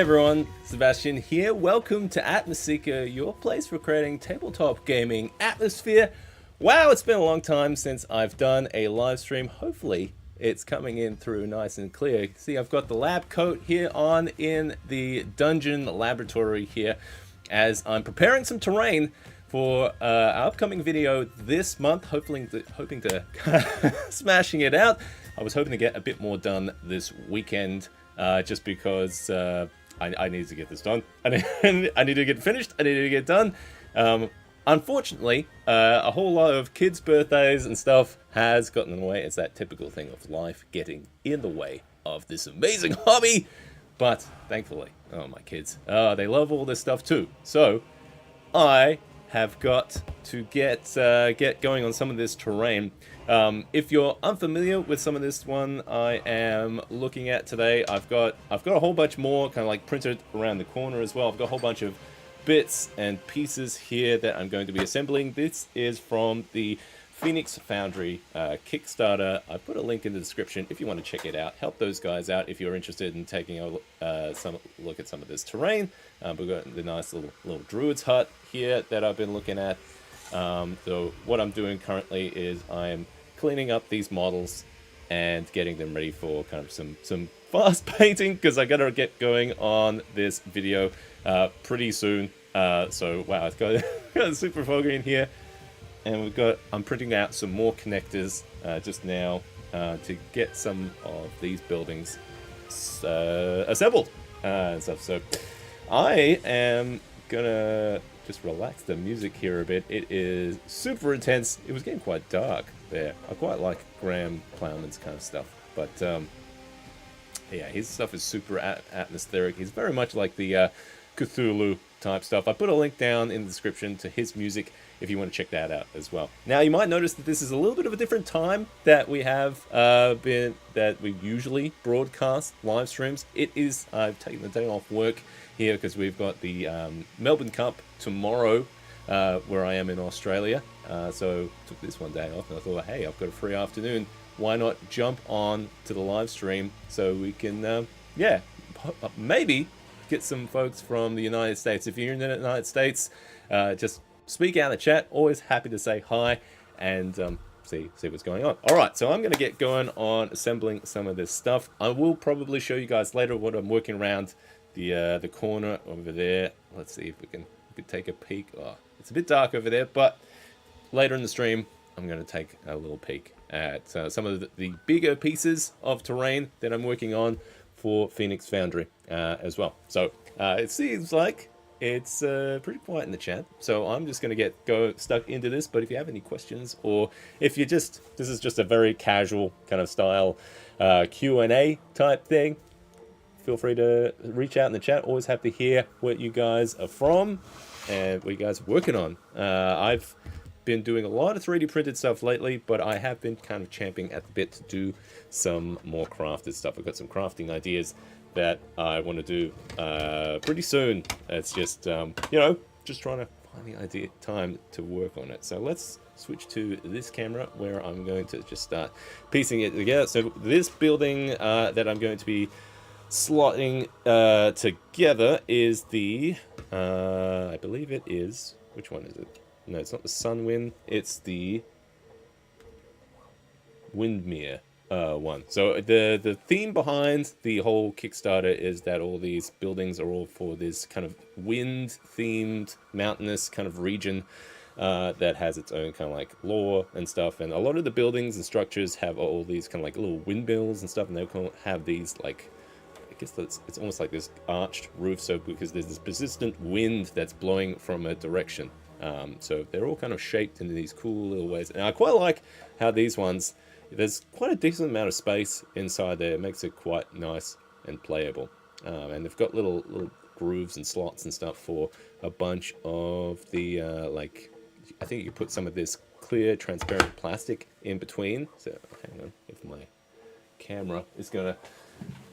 everyone, Sebastian here. Welcome to Atmoseeker, your place for creating tabletop gaming atmosphere. Wow, it's been a long time since I've done a live stream. Hopefully, it's coming in through nice and clear. See, I've got the lab coat here on in the dungeon laboratory here as I'm preparing some terrain for our upcoming video this month. Hoping to smashing it out. I was hoping to get a bit more done this weekend. Just because I need to get this done. I need to get finished. I need to get done. Unfortunately, a whole lot of kids' birthdays and stuff has gotten in the way. It's that typical thing of life getting in the way of this amazing hobby. But thankfully, oh, my kids, they love all this stuff too. So I have got to get going on some of this terrain. If you're unfamiliar with some of this one I am looking at today, I've got a whole bunch more kind of like printed around the corner as well. I've got a whole bunch of bits and pieces here that I'm going to be assembling. This is from the Phoenix Foundry Kickstarter. I put a link in the description if you want to check it out. Help those guys out if you're interested in taking a look at some of this terrain. We've got the nice little druid's hut here that I've been looking at. So what I'm doing currently is I'm cleaning up these models and getting them ready for kind of some fast painting, because I gotta get going on this video pretty soon. So wow, it's got super foggy in here, and I'm printing out some more connectors just now to get some of these buildings assembled and stuff. So I am gonna just relax the music here a bit. It is super intense. It was getting quite dark there. I quite like Graham Plowman's kind of stuff, but yeah, his stuff is super atmospheric. He's very much like the Cthulhu type stuff. I put a link down in the description to his music if you want to check that out as well. Now, you might notice that this is a little bit of a different time that we have that we usually broadcast live streams. It is, I've taken the day off work here because we've got the Melbourne Cup tomorrow where I am in Australia. So took this one day off and I thought, hey, I've got a free afternoon. Why not jump on to the live stream so we can, yeah, maybe get some folks from the United States. If you're in the United States, just speak out in the chat. Always happy to say hi and see what's going on. All right, so I'm going to get going on assembling some of this stuff. I will probably show you guys later what I'm working around the corner over there. Let's see if we can take a peek. Oh, it's a bit dark over there, but later in the stream, I'm going to take a little peek at some of the bigger pieces of terrain that I'm working on for Phoenix Foundry as well. So it seems like it's pretty quiet in the chat, so I'm just going to go stuck into this. But if you have any questions, or if you this is just a very casual kind of style Q&A type thing, feel free to reach out in the chat. Always happy to hear what you guys are from and what you guys are working on. I've been doing a lot of 3D printed stuff lately, but I have been kind of champing at the bit to do some more crafted stuff. I've got some crafting ideas that I want to do pretty soon. It's just, you know, just trying to find the time to work on it. So let's switch to this camera where I'm going to just start piecing it together. So this building that I'm going to be slotting together is the, I believe it is, which one is it? No, it's not the Sunwind, it's the Windmere one. So the theme behind the whole Kickstarter is that all these buildings are all for this kind of wind-themed, mountainous kind of region that has its own kind of like lore and stuff. And a lot of the buildings and structures have all these kind of like little windmills and stuff, and they'll have these like, I guess it's almost like this arched roof, so because there's this persistent wind that's blowing from a direction. So they're all kind of shaped into these cool little ways. And I quite like how these ones, there's quite a decent amount of space inside there. It makes it quite nice and playable. And they've got little grooves and slots and stuff for a bunch of the, like, I think you put some of this clear, transparent plastic in between. So hang on, if my camera is going to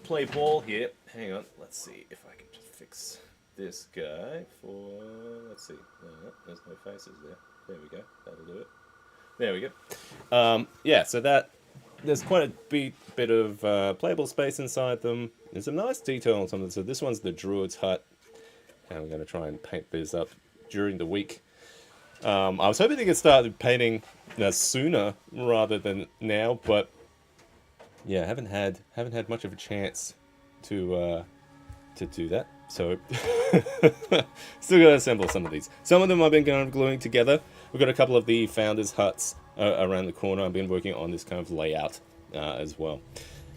play ball here. Hang on, let's see if I can just fix this guy for, let's see, no, there's no faces there. There we go, that'll do it. There we go. Yeah, so that there's quite a bit of playable space inside them. There's some nice detail on some of them. So this one's the Druid's hut, and I'm going to try and paint these up during the week. I was hoping to get started painting sooner rather than now, but yeah, haven't had much of a chance to do that. So still got to assemble some of these. Some of them I've been kind of gluing together. We've got a couple of the founders' huts around the corner. I've been working on this kind of layout as well.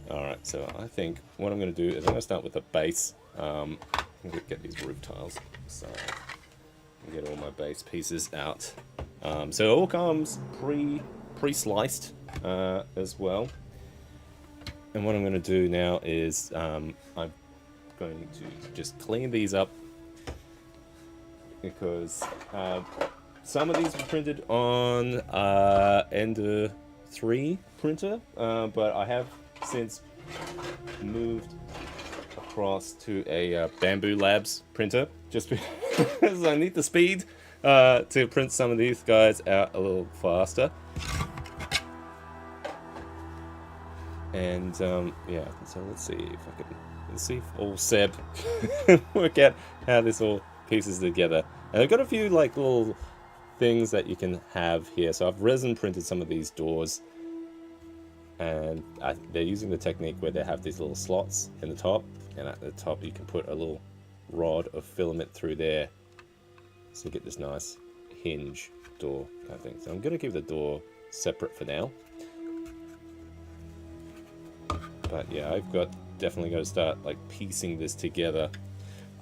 All right, so I think what I'm going to do is I'm going to start with the base. I'm going to get these roof tiles aside and get all my base pieces out. So it all comes pre-sliced as well. And what I'm going to do now is I'm going to just clean these up because some of these were printed on Ender 3 printer, but I have since moved across to a Bamboo Labs printer just because I need the speed to print some of these guys out a little faster. And yeah, so let's see if I can see if all Seb work out how this all pieces together. And I've got a few like little things that you can have here. So I've resin printed some of these doors, and they're using the technique where they have these little slots in the top, and at the top you can put a little rod of filament through there, so you get this nice hinge door kind of thing. So I'm going to keep the door separate for now. But yeah, I've definitely got to start like piecing this together.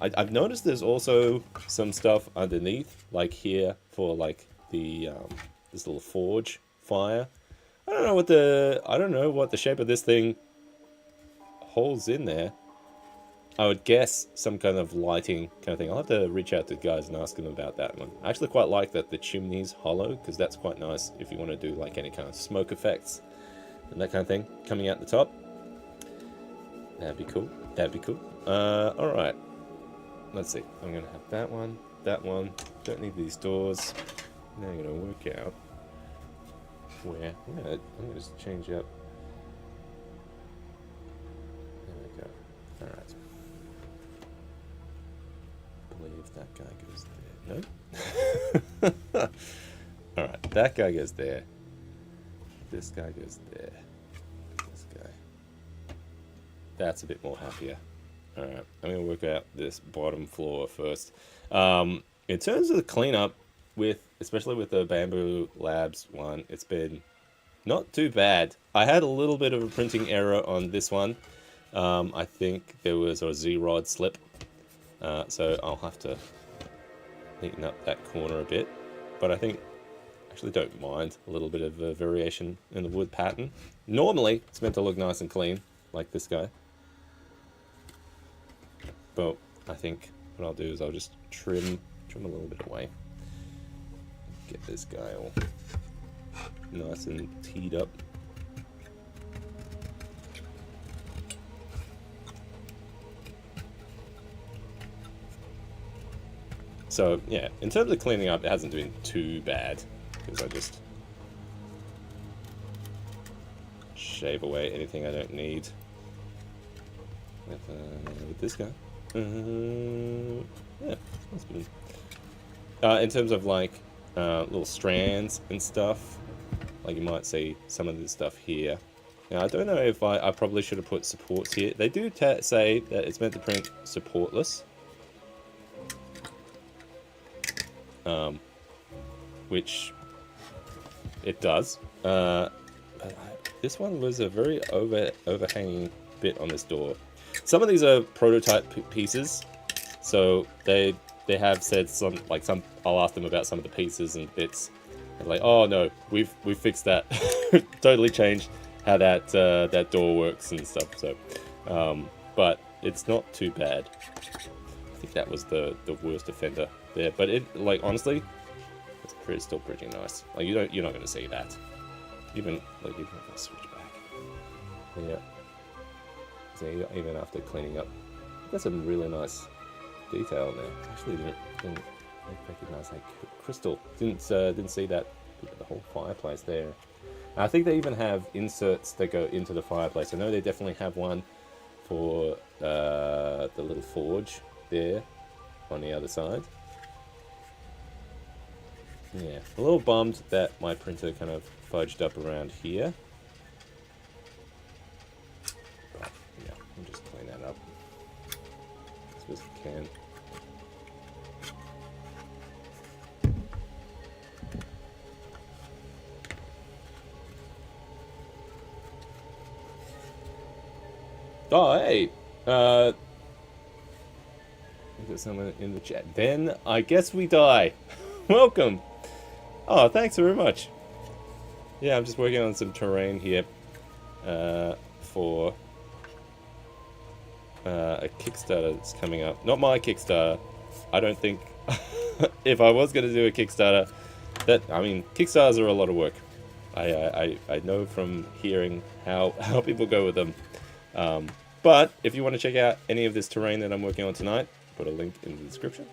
I've noticed there's also some stuff underneath, like here for like the this little forge fire. I don't know what the shape of this thing holds in there. I would guess some kind of lighting kind of thing. I'll have to reach out to the guys and ask them about that one. I actually quite like that the chimney's hollow, because that's quite nice if you want to do like any kind of smoke effects and that kind of thing coming out the top. That'd be cool. That'd be cool. Alright. Let's see. I'm going to have that one. Don't need these doors. Now I'm going to work out where. I'm going to just change up. There we go. Alright. I believe that guy goes there. No? Alright. That guy goes there. This guy goes there. That's a bit more happier. Alright, I'm going to work out this bottom floor first. In terms of the cleanup, especially with the Bamboo Labs one, it's been not too bad. I had a little bit of a printing error on this one. I think there was a Z-rod slip. So I'll have to neaten up that corner a bit. But I actually don't mind a little bit of a variation in the wood pattern. Normally, it's meant to look nice and clean, like this guy. But I think what I'll do is I'll just trim a little bit away. Get this guy all nice and teed up. So yeah, in terms of cleaning up, it hasn't been too bad, because I just shave away anything I don't need with this guy. Yeah, that's good. In terms of like little strands and stuff, like you might see some of this stuff here. Now I don't know if I probably should have put supports here. They do say that it's meant to print supportless, which it does. But this one was a very overhanging bit on this door. Some of these are prototype pieces, so they have said some. I'll ask them about some of the pieces and bits. And like, oh no, we've fixed that. Totally changed how that door works and stuff. So, but it's not too bad. I think that was the worst offender there. But honestly, it's still pretty nice. Like you're not going to see that. Even if I switch back. Yeah. So even after cleaning up, got some really nice detail in there. Actually, didn't recognize that crystal. Didn't see that. The whole fireplace there. I think they even have inserts that go into the fireplace. I know they definitely have one for the little forge there on the other side. Yeah, a little bummed that my printer kind of fudged up around here. But, yeah, I'll just clean that up as best we can. Oh, hey! There's someone in the chat. Then I guess we die. Welcome! Oh, thanks very much. Yeah, I'm just working on some terrain here for a Kickstarter that's coming up. Not my Kickstarter. I don't think... if I was going to do a Kickstarter... I mean, Kickstarters are a lot of work. I know from hearing how people go with them. But if you want to check out any of this terrain that I'm working on tonight, put a link in the description.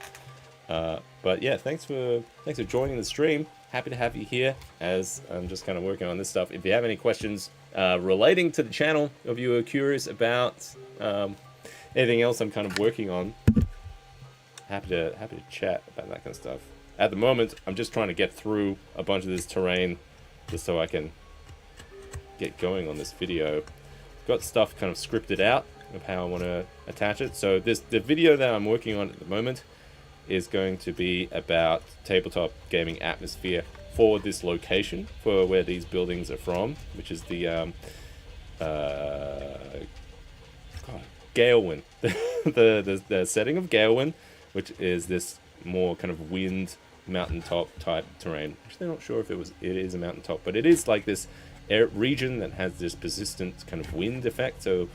But yeah, thanks for joining the stream. Happy to have you here as I'm just kind of working on this stuff. If you have any questions relating to the channel, or if you are curious about anything else I'm kind of working on, happy to chat about that kind of stuff. At the moment, I'm just trying to get through a bunch of this terrain just so I can get going on this video. Got stuff kind of scripted out of how I want to attach it. So the video that I'm working on at the moment is going to be about tabletop gaming atmosphere for this location, for where these buildings are from, which is the Galewind. the setting of Galewind, which is this more kind of wind mountaintop type terrain. Actually, I'm not sure if it is a mountaintop, but it is like this region that has this persistent kind of wind effect. So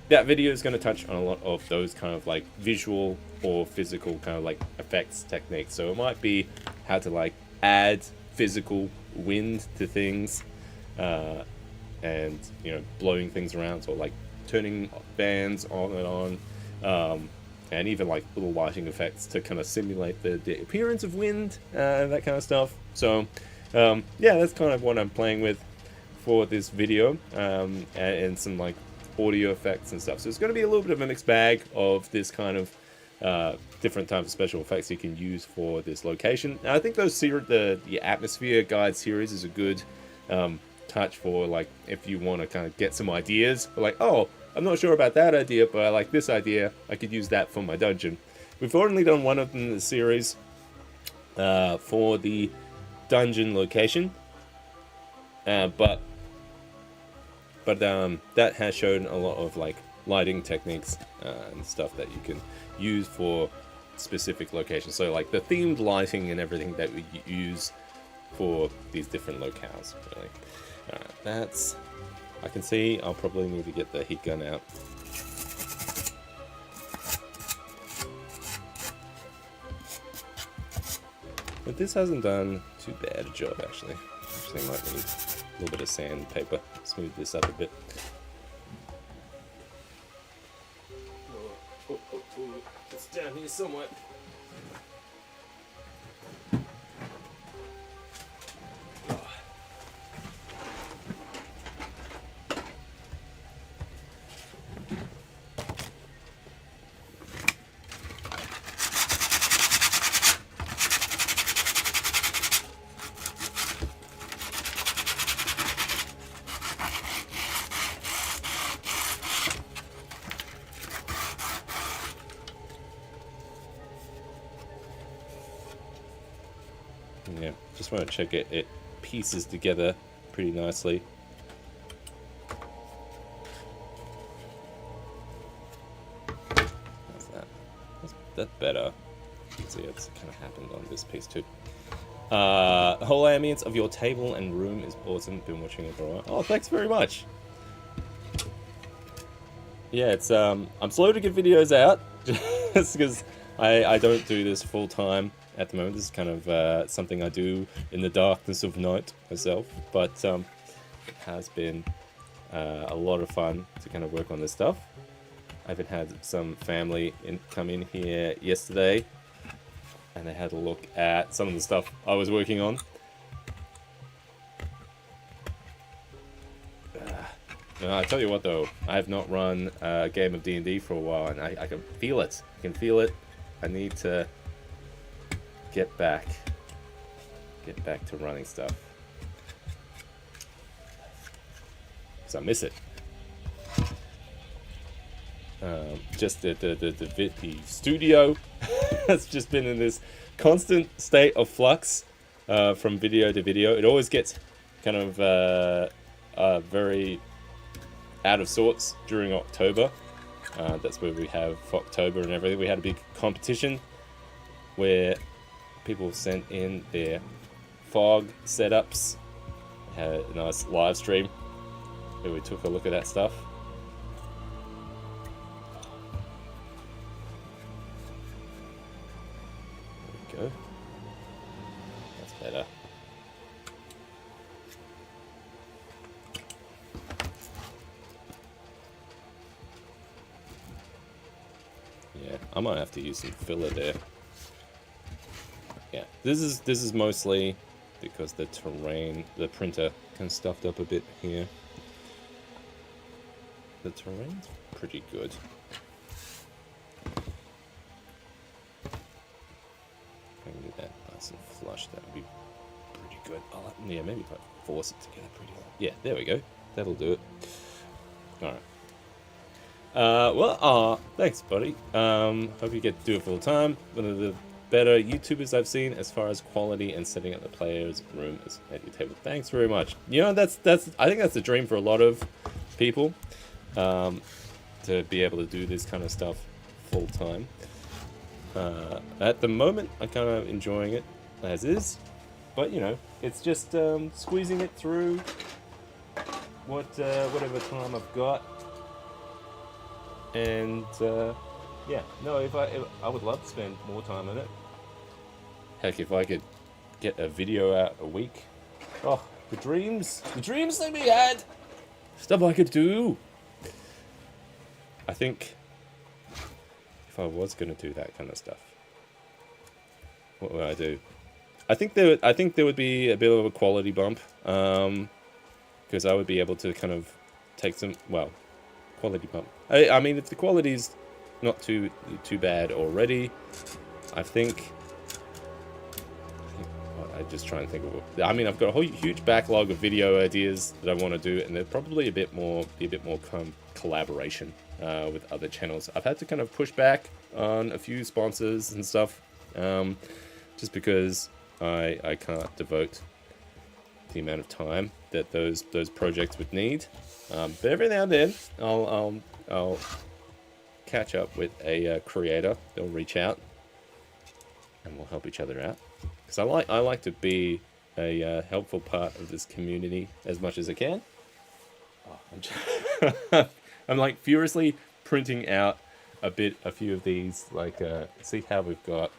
that video is going to touch on a lot of those kind of like visual or physical kind of like effects techniques. So it might be how to like add physical wind to things, and you know, blowing things around, so like turning fans on and on, and even like little lighting effects to kind of simulate the appearance of wind, that kind of stuff. So yeah, that's kind of what I'm playing with for this video, and some like audio effects and stuff. So it's going to be a little bit of a mixed bag of this kind of different types of special effects you can use for this location. And I think the Atmosphere Guide series is a good touch for like if you want to kind of get some ideas. Like, oh, I'm not sure about that idea, but I like this idea. I could use that for my dungeon. We've only done one of them in the series for the dungeon location, but that has shown a lot of like lighting techniques and stuff that you can use for specific locations. So like the themed lighting and everything that we use for these different locales, really. That's... I can see I'll probably need to get the heat gun out. But this hasn't done too bad a job, actually. Actually might need a little bit of sandpaper. Smooth this up a bit. Oh, it's down here somewhere. Yeah, just want to check it pieces together pretty nicely. How's that? That's better. So yeah, it's kind of happened on this piece too. The whole ambience of your table and room is awesome. Been watching it for a while. Oh, thanks very much. Yeah, it's I'm slow to get videos out just because I don't do this full time at the moment. This is kind of something I do in the darkness of night myself, but it has been a lot of fun to kind of work on this stuff. I even had some family come in here yesterday, and they had a look at some of the stuff I was working on. I tell you what, though, I have not run a game of D&D for a while, and I can feel it. I can feel it. I need to get back to running stuff. Because I miss it. Just the studio has just been in this constant state of flux from video to video. It always gets kind of very out of sorts during October. That's where we have October and everything. We had a big competition where people sent in their fog setups. We had a nice live stream where we took a look at that stuff. There we go. That's better. Yeah, I might have to use some filler there. Yeah, this is mostly because the printer kind of stuffed up a bit here. The terrain's pretty good. If I can get that nice and flush, that would be pretty good. Yeah, maybe if I force it together pretty well. Yeah, there we go. That'll do it. Alright. Well, thanks, buddy. Hope you get to do it full time. One of the better YouTubers I've seen as far as quality and setting up the player's room at your table. Thanks very much. You know, that's I think that's the dream for a lot of people, to be able to do this kind of stuff full time. At the moment, I'm kind of enjoying it as is, but you know, it's just squeezing it through whatever time I've got. And yeah, no, if I would love to spend more time on it. Heck, if I could get a video out a week. Oh, the dreams that we had. Stuff I could do. I think if I was gonna do that kind of stuff, what would I do? I think there would be a bit of a quality bump, because I would be able to kind of take some, well, quality bump. I mean, if the quality's not too bad already, I think. I'm just trying to think of what. I mean, I've got a whole huge backlog of video ideas that I want to do, and there's probably a bit more collaboration with other channels. I've had to kind of push back on a few sponsors and stuff, just because I can't devote the amount of time that those projects would need. But every now and then, I'll catch up with a creator. They'll reach out, and we'll help each other out. Because I like to be a helpful part of this community as much as I can. Oh, I'm like furiously printing out a few of these. Like, see how we've got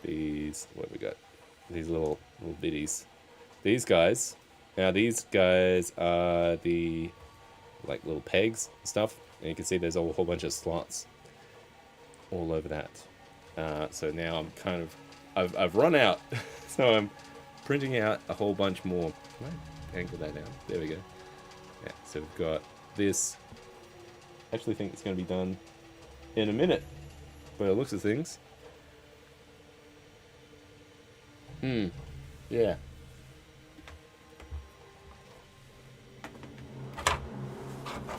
these. What have we got? These little bitties. These guys. Now these guys are the like little pegs and stuff, and you can see there's a whole bunch of slots all over that. So now I'm kind of I've run out, so I'm printing out a whole bunch more. Can I angle that down? There we go. Yeah, so we've got this. I actually think it's going to be done in a minute, by the looks of things. Yeah.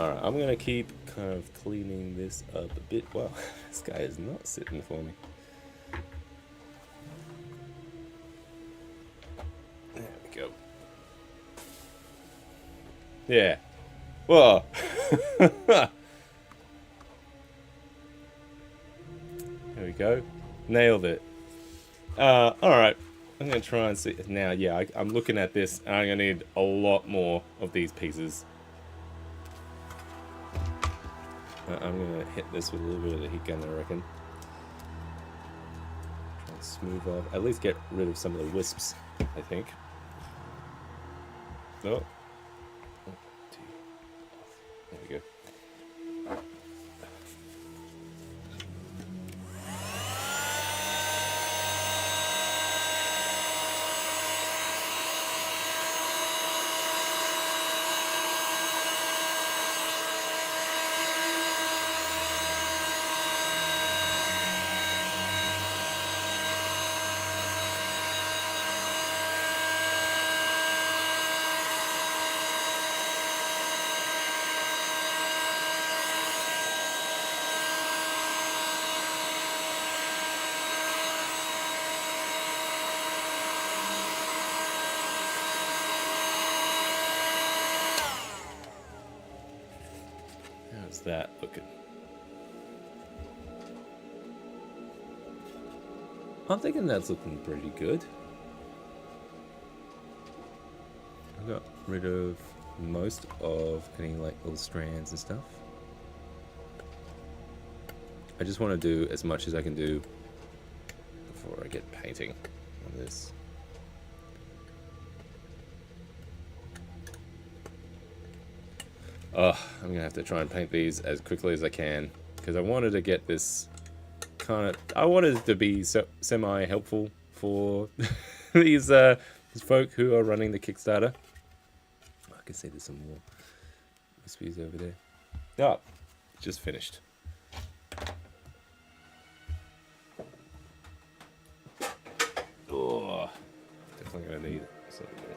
Alright, I'm going to keep kind of cleaning this up a bit. Wow, this guy is not sitting for me. There we go. Yeah. Whoa. There we go. Nailed it. Alright. I'm going to try and see. Now, yeah, I'm looking at this, and I'm going to need a lot more of these pieces. I'm going to hit this with a little bit of the heat gun, I reckon. Try and smooth off. At least get rid of some of the wisps, I think. Oh. There we go. that looking? I'm thinking that's looking pretty good. I got rid of most of any like little strands and stuff. I just want to do as much as I can do before I get painting on this. Oh, I'm gonna have to try and paint these as quickly as I can because I wanted to get this I wanted it to be semi-helpful for these folk who are running the Kickstarter. I can see there's some more recipes over there. Oh, just finished. Oh, definitely gonna need something more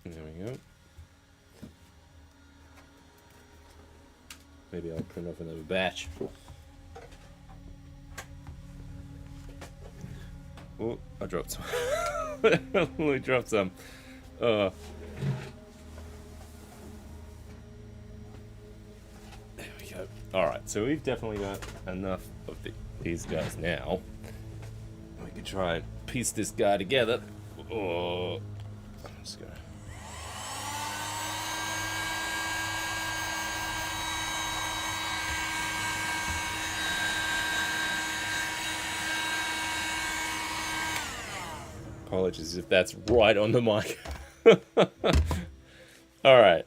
here. There we go. Maybe I'll print off another batch. Oh, I dropped some. I dropped some. There we go. Alright, so we've definitely got enough of these guys now. We can try and piece this guy together. Oh, I'm just gonna. Apologies if that's right on the mic. Alright.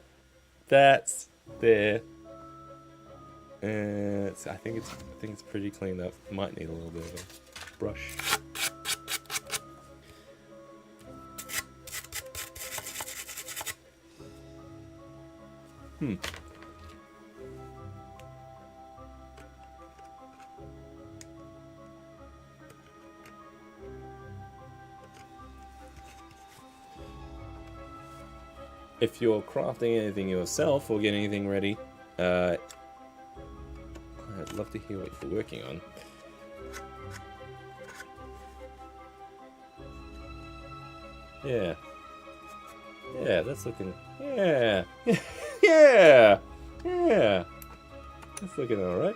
That's there. And I think it's pretty cleaned up. Might need a little bit of a brush. If you're crafting anything yourself or getting anything ready, I'd love to hear what you're working on. Yeah. Yeah, that's looking... Yeah. Yeah. Yeah. That's looking alright.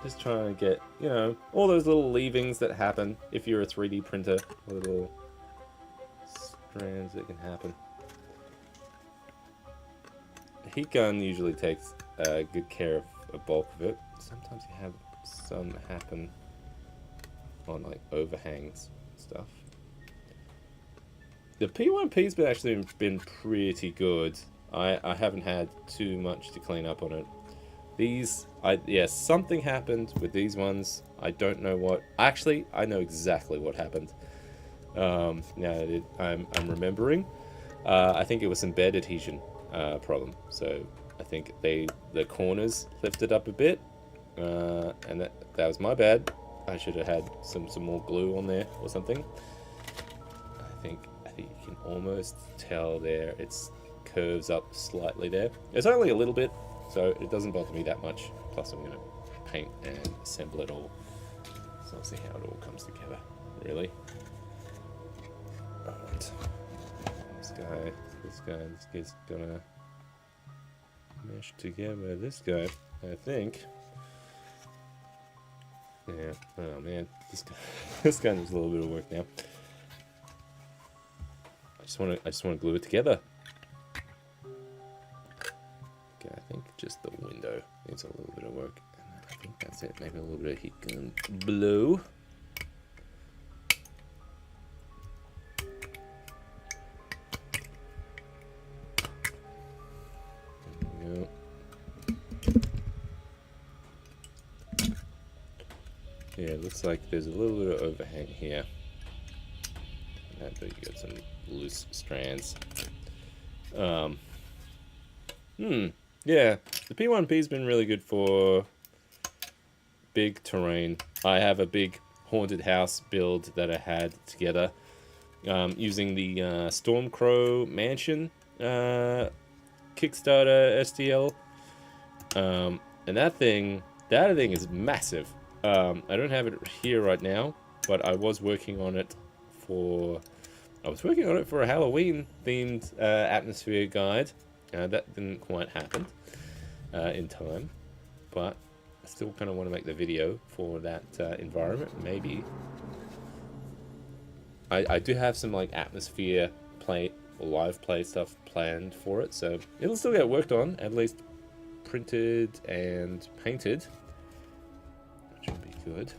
Just trying to get, you know, all those little leavings that happen if you're a 3D printer. Little strands that can happen. A heat gun usually takes good care of a bulk of it. Sometimes you have some happen on like overhangs and stuff. The P1P's actually been pretty good. I haven't had too much to clean up on it. These, something happened with these ones. I don't know what. Actually, I know exactly what happened. Now I'm remembering. I think it was some bed adhesion problem. So I think the corners lifted up a bit, and that was my bad. I should have had some more glue on there or something. I think you can almost tell there. It's curves up slightly there. It's only a little bit, so it doesn't bother me that much. Plus, I'm gonna paint and assemble it all. So I'll see how it all comes together. Really. Alright. This guy's gonna mesh together. This guy, I think. Yeah. Oh man, this guy needs a little bit of work now. I just want to glue it together. Okay, I think just the window needs a little bit of work. And I think that's it. Maybe a little bit of heat gun blue. There we go. Yeah, it looks like there's a little bit of overhang here. And I think you got some loose strands. Yeah, the P1P's been really good for big terrain. I have a big haunted house build that I had together using the Stormcrow Mansion Kickstarter STL. And that thing is massive. I don't have it here right now, but I was working on it for I was working on it for a Halloween themed atmosphere guide. That didn't quite happen in time, but I still kind of want to make the video for that environment. Maybe I do have some like atmosphere play or live play stuff planned for it, so it'll still get worked on, at least printed and painted, which would be good.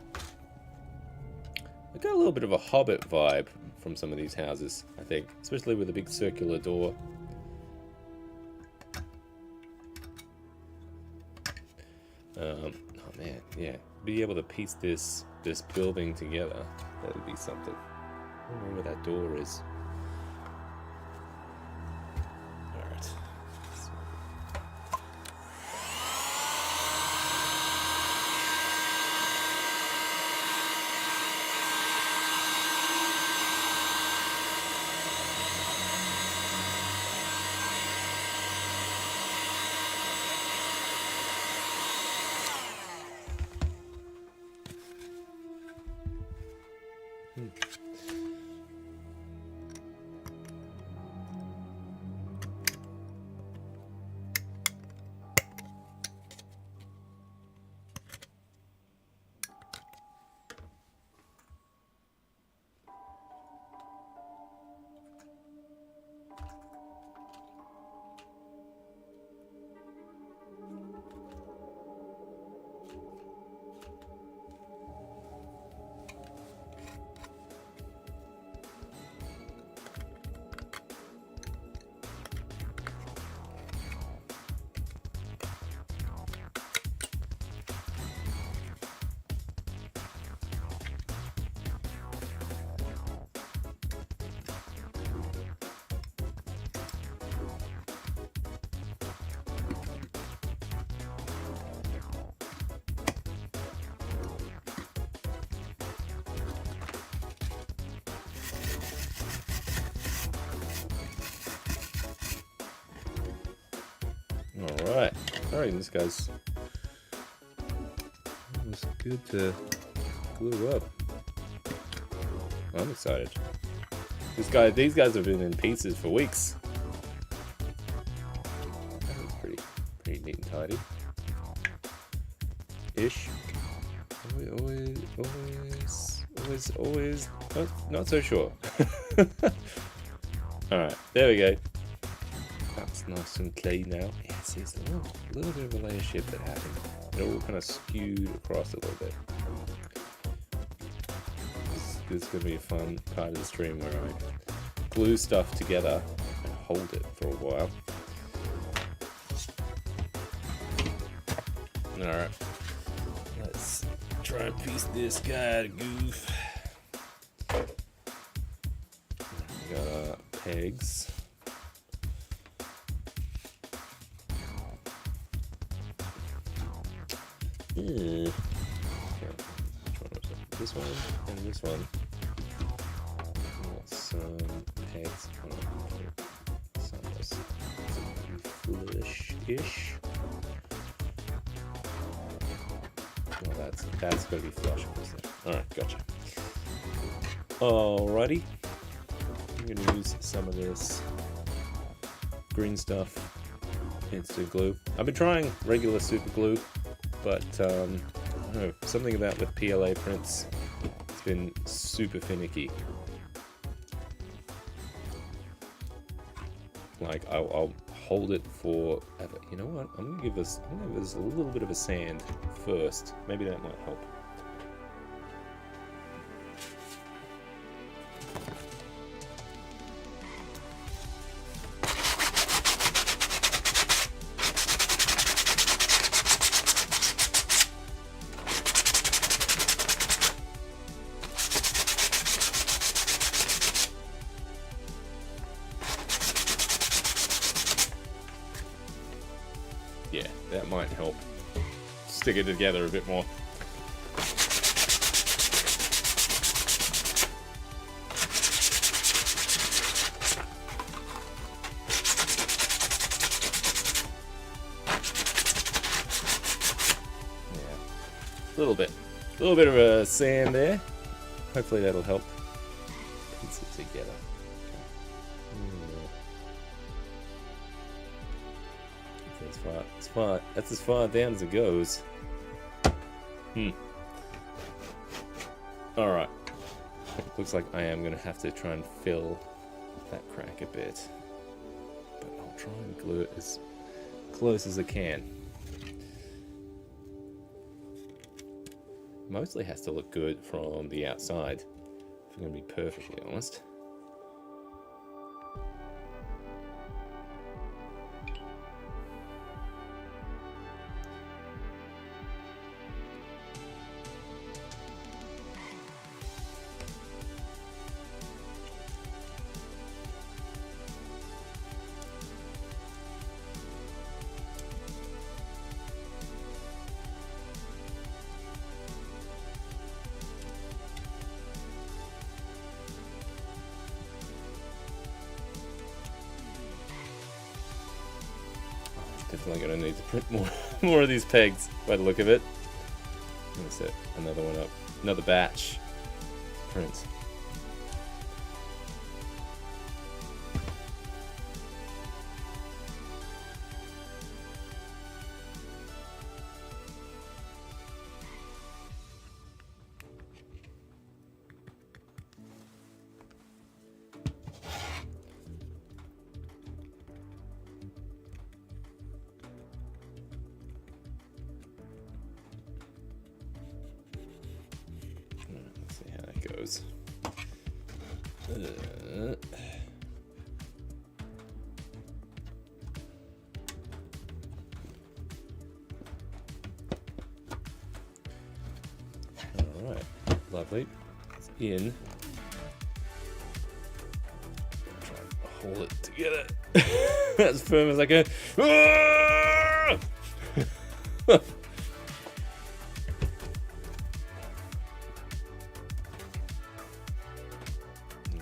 I got a little bit of a Hobbit vibe from some of these houses, I think, especially with a big circular door. Oh man, yeah, be able to piece this building together, that would be something. I don't know where that door is. Alright. Alright, alright, this guy's almost good to glue up. I'm excited. These guys have been in pieces for weeks. That was pretty neat and tidy. Ish. Always not so sure. Alright, there we go. That's nice and clean now. Yeah, see, it's a little bit of a layer shift that happened. It all kind of skewed across a little bit. This is going to be a fun part of the stream where I glue stuff together and hold it for a while. Alright, let's try and piece this guy to goof. We got our pegs. Okay. This one and this one. Got some pegs. Some foolish-ish. Well, that's gonna be flush with this. Alright, gotcha. Alrighty. I'm gonna use some of this green stuff, instant glue. I've been trying regular super glue, but I don't know, something about with PLA prints, it's been super finicky. Like I'll hold it for ever. You know what? I'm gonna give this a little bit of a sand first. Maybe that might help. Yeah, that might help stick it together a bit more. Yeah, a little bit of a sand there. Hopefully that'll help piece it together. That's as far down as it goes. Alright. Looks like I am going to have to try and fill that crack a bit. But I'll try and glue it as close as I can. Mostly has to look good from the outside, if I'm going to be perfectly honest. Definitely gonna need to print more of these pegs by the look of it. I'm gonna set another one up, another batch. Print. Let's see how that goes. Alright, lovely. It's in. Try and hold it together as firm as I can.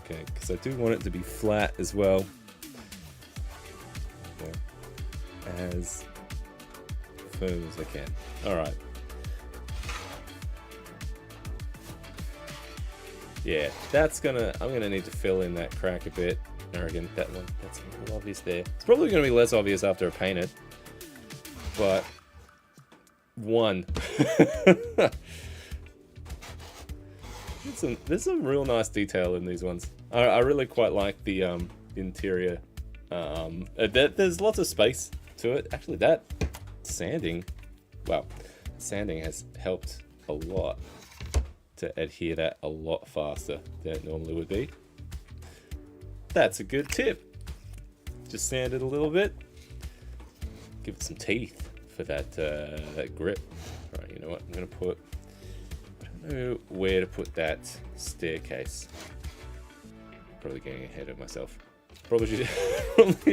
Okay, because I do want it to be flat as well. As firm as I can. Alright. Yeah, I'm gonna need to fill in that crack a bit. I reckon that one, that's a little obvious there. It's probably gonna be less obvious after I paint it. But one. There's some real nice detail in these ones. I really quite like the interior. There's lots of space to it. Actually, that sanding has helped a lot to adhere that a lot faster than it normally would be. That's a good tip. Just sand it a little bit. Give it some teeth for that grip. All right, you know what? I'm gonna put. I don't know where to put that staircase. Probably getting ahead of myself. Probably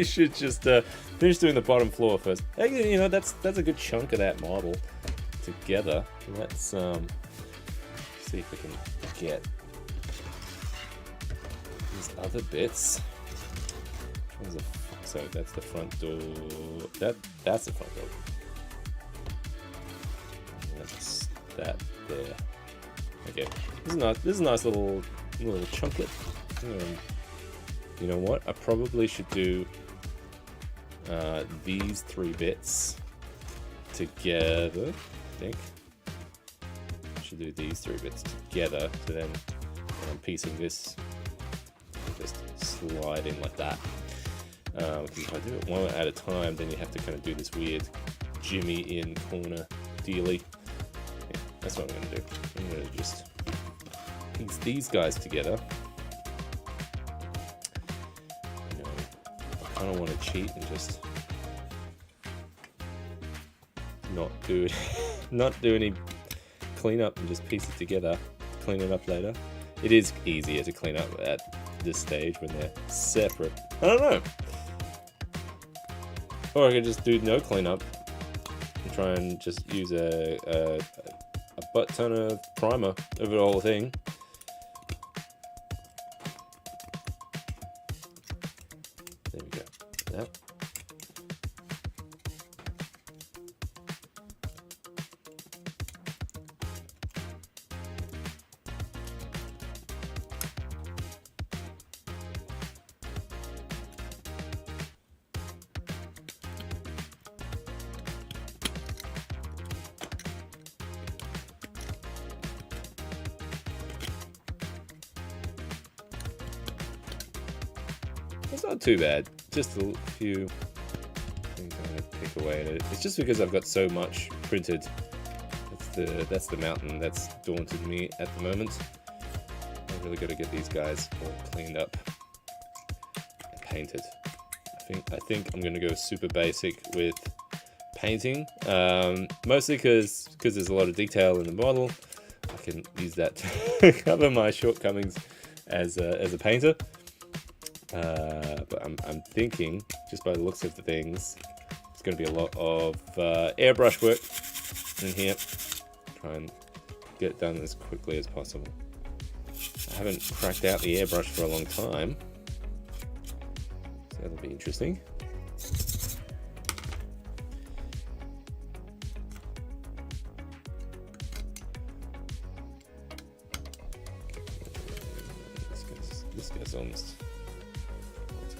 should just finish doing the bottom floor first. Hey, you know that's a good chunk of that marble together. Let's see if we can get these other bits. Which one's so that's the front door. That's the front door. That's that there. Okay, this is a nice little chunklet. You know what? I probably should do these three bits together. I think I should do these three bits together. So then when I'm piecing this, just slide in like that. Because if I do it one at a time, then you have to kind of do this weird jimmy in corner dealy. Yeah, that's what I'm going to do. I'm going to just piece these guys together. You know, I kind of want to cheat and just not do any cleanup and just piece it together. Clean it up later. It is easier to clean up at this stage when they're separate. I don't know. Or I could just do no cleanup and try and just use a butt ton of primer over the whole thing. There we go. That. It's not too bad. Just a few things I'm going to pick away at it. It's just because I've got so much printed. That's the mountain that's daunted me at the moment. I've really got to get these guys all cleaned up and painted. I think I'm going to go super basic with painting, mostly because there's a lot of detail in the model. I can use that to cover my shortcomings as a painter. But I'm thinking, just by the looks of the things, it's going to be a lot of airbrush work in here. Try and get it done as quickly as possible. I haven't cracked out the airbrush for a long time, so that'll be interesting. This guy's almost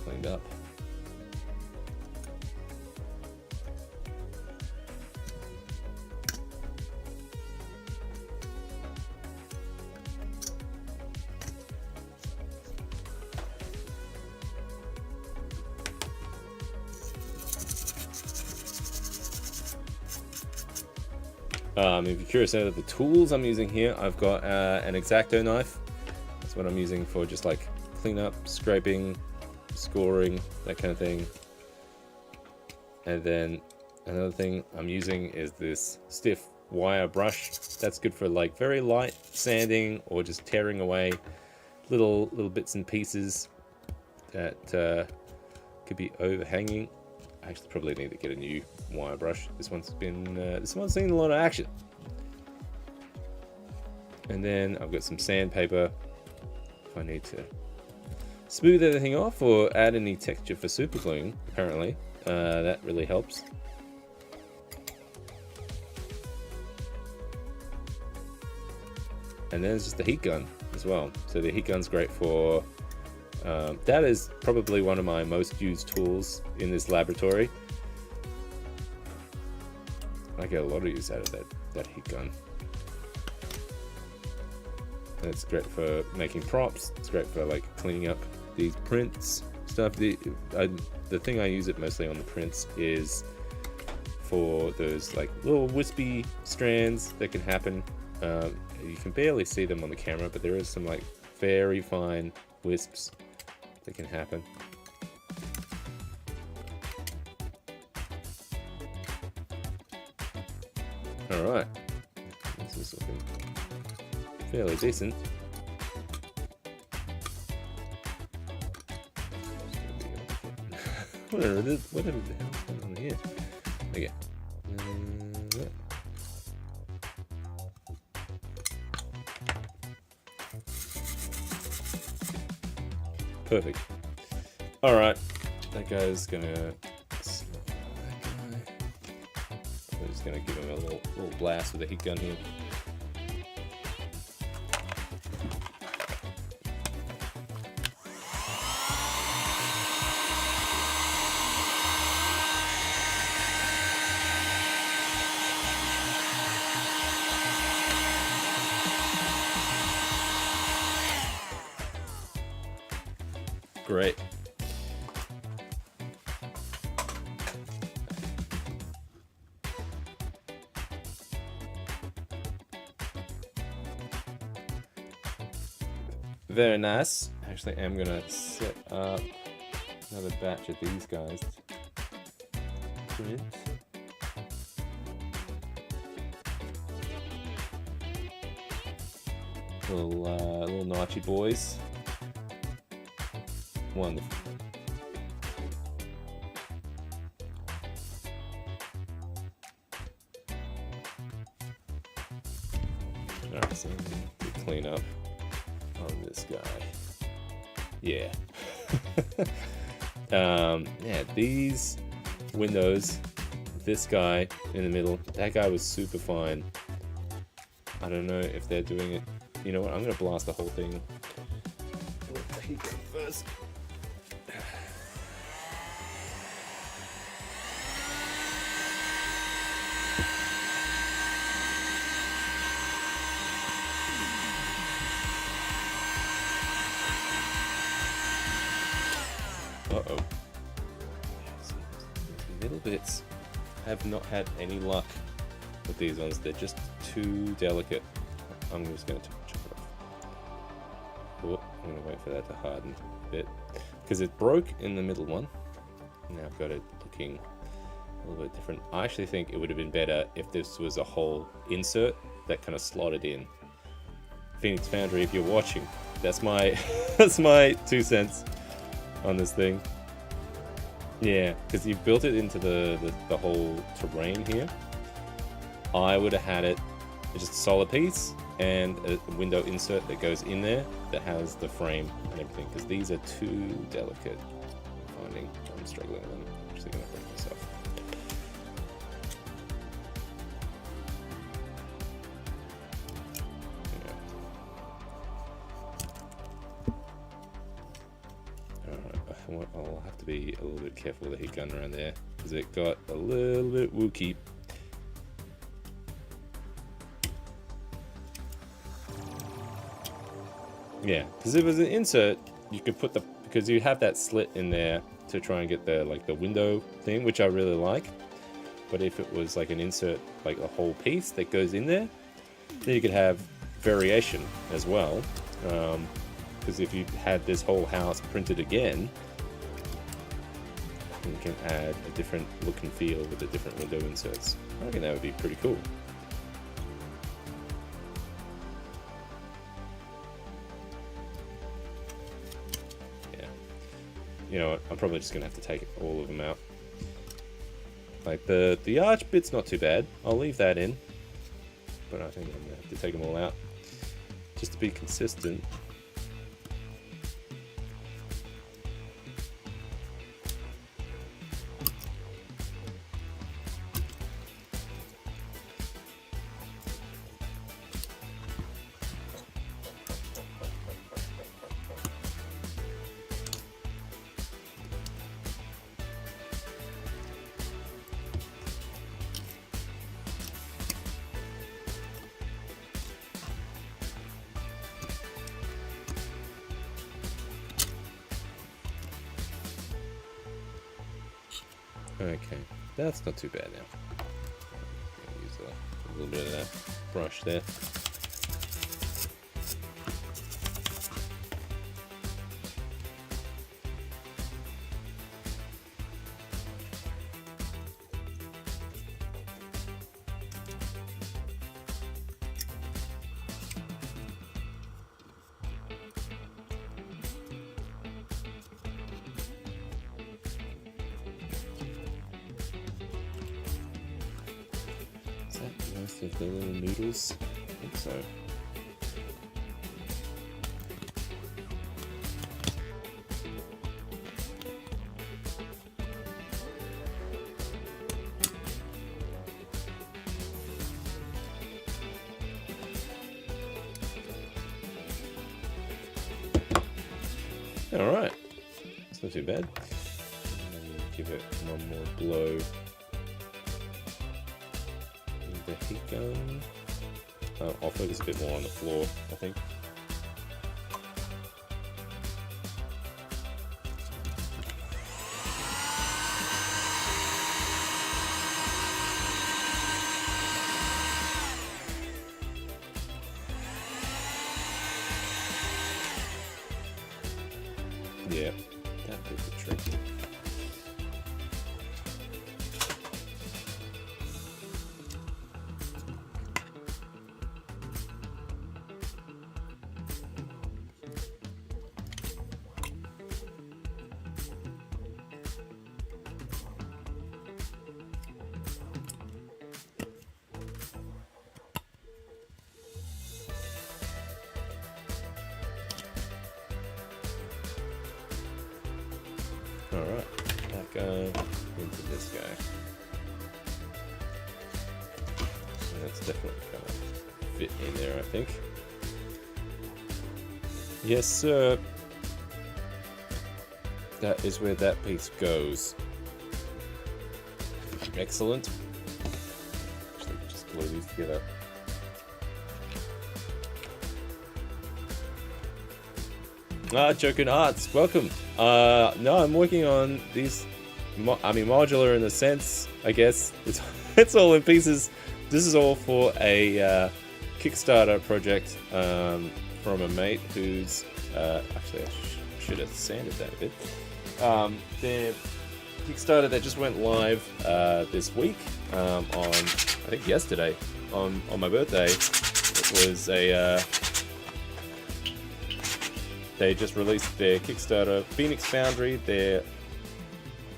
cleaned up. If you're curious about the tools I'm using here, I've got an X-Acto knife. That's what I'm using for just like cleanup, scraping, scoring, that kind of thing. And then another thing I'm using is this stiff wire brush. That's good for like very light sanding or just tearing away little bits and pieces that could be overhanging. I actually probably need to get a new wire brush. This one's seen a lot of action. And then I've got some sandpaper if I need to smooth anything off or add any texture for super gluing. Apparently that really helps. And then there's just the heat gun as well. So the heat gun's great for that is probably one of my most used tools in this laboratory. I get a lot of use out of that heat gun. And it's great for making props. It's great for like cleaning up these prints stuff. The thing I use it mostly on the prints is for those like little wispy strands that can happen. You can barely see them on the camera, but there is some like very fine wisps that can happen. Alright, this is looking fairly decent. Whatever the hell's going on here? Okay. Perfect. Alright, that guy's gonna. We're just gonna give him a little blast with a heat gun here. Great. Very nice. Actually, I'm gonna set up another batch of these guys. Print. Little notchy boys. Wonderful. Alright, so to clean up on this guy. Yeah. Yeah, these windows, this guy in the middle, that guy was super fine. I don't know if they're doing it. You know what? I'm gonna blast the whole thing. Let the heat go first. Uh-oh. Little bits. I have not had any luck with these ones. They're just too delicate. I'm just going to chop it off. Oh, I'm going to wait for that to harden a bit. Because it broke in the middle one. Now I've got it looking a little bit different. I actually think it would have been better if this was a whole insert that kind of slotted in. Phoenix Foundry, if you're watching, that's my that's my 2 cents on this thing. Yeah, because you've built it into the whole terrain here. I would have had it just a solid piece and a window insert that goes in there that has the frame and everything, because these are too delicate. I'm struggling with them. I'm actually going to break myself. Alright, I'll have to be a little bit careful with the heat gun around there, because it got a little bit wooky. Yeah, because if it was an insert, you could put because you have that slit in there to try and get the window thing, which I really like. But if it was like an insert, like a whole piece that goes in there, then you could have variation as well. Because if you had this whole house printed again, you can add a different look and feel with the different window inserts. I think that would be pretty cool. You know what, I'm probably just gonna have to take all of them out. Like the arch bit's not too bad. I'll leave that in, but I think I'm gonna have to take them all out just to be consistent. Okay, that's not too bad now. Use a little bit of that brush there. Most of the little noodles, I think so. All right, it's not too bad. Give it one more blow. The heat gun. I'll focus a bit more on the floor, I think. Yeah, that did the trick. Alright, that guy into this guy. So that's definitely gonna fit in there, I think. Yes, sir. That is where that piece goes. Excellent. Actually, just glue these together. Ah, Jokin Arts, welcome. No, I'm working on these. I mean, modular in a sense, I guess. It's all in pieces. This is all for a Kickstarter project from a mate who's actually I should have sanded that a bit. Their Kickstarter that just went live this week on I think yesterday on my birthday. It was a they just released their Kickstarter Phoenix Foundry, their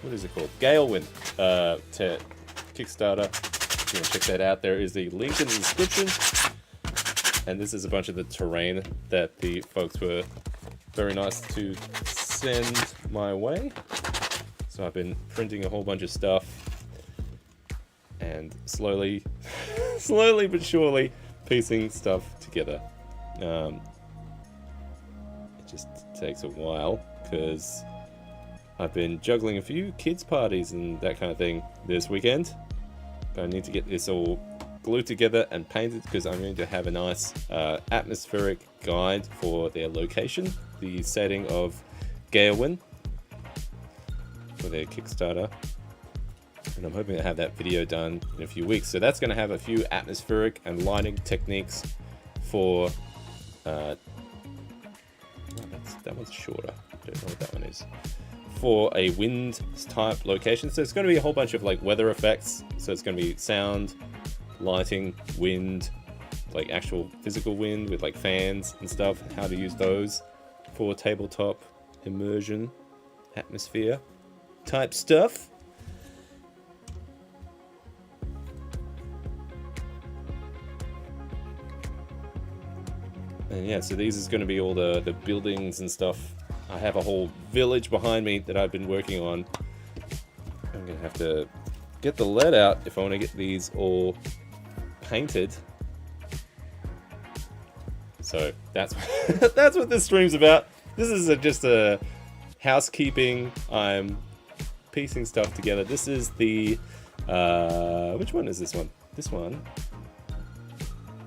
what is it called? Galewind to Kickstarter. If you want to check that out, there is the link in the description. And this is a bunch of the terrain that the folks were very nice to send my way. So I've been printing a whole bunch of stuff and slowly but surely piecing stuff together. It just takes a while because I've been juggling a few kids' parties and that kind of thing this weekend. But I need to get this all glued together and painted because I'm going to have a nice atmospheric guide for their location, the setting of Galewind for their Kickstarter. And I'm hoping to have that video done in a few weeks. So that's going to have a few atmospheric and lighting techniques for that one's shorter. I don't know what that one is. For a wind type location. So it's going to be a whole bunch of like weather effects. So it's going to be sound, lighting, wind, like actual physical wind with like fans and stuff, how to use those for tabletop immersion, atmosphere type stuff. And yeah, so these is going to be all the buildings and stuff. I have a whole village behind me that I've been working on. I'm going to have to get the lead out if I want to get these all painted. So that's that's what this stream's about. This is just a housekeeping. I'm piecing stuff together. This is the which one is this one? This one.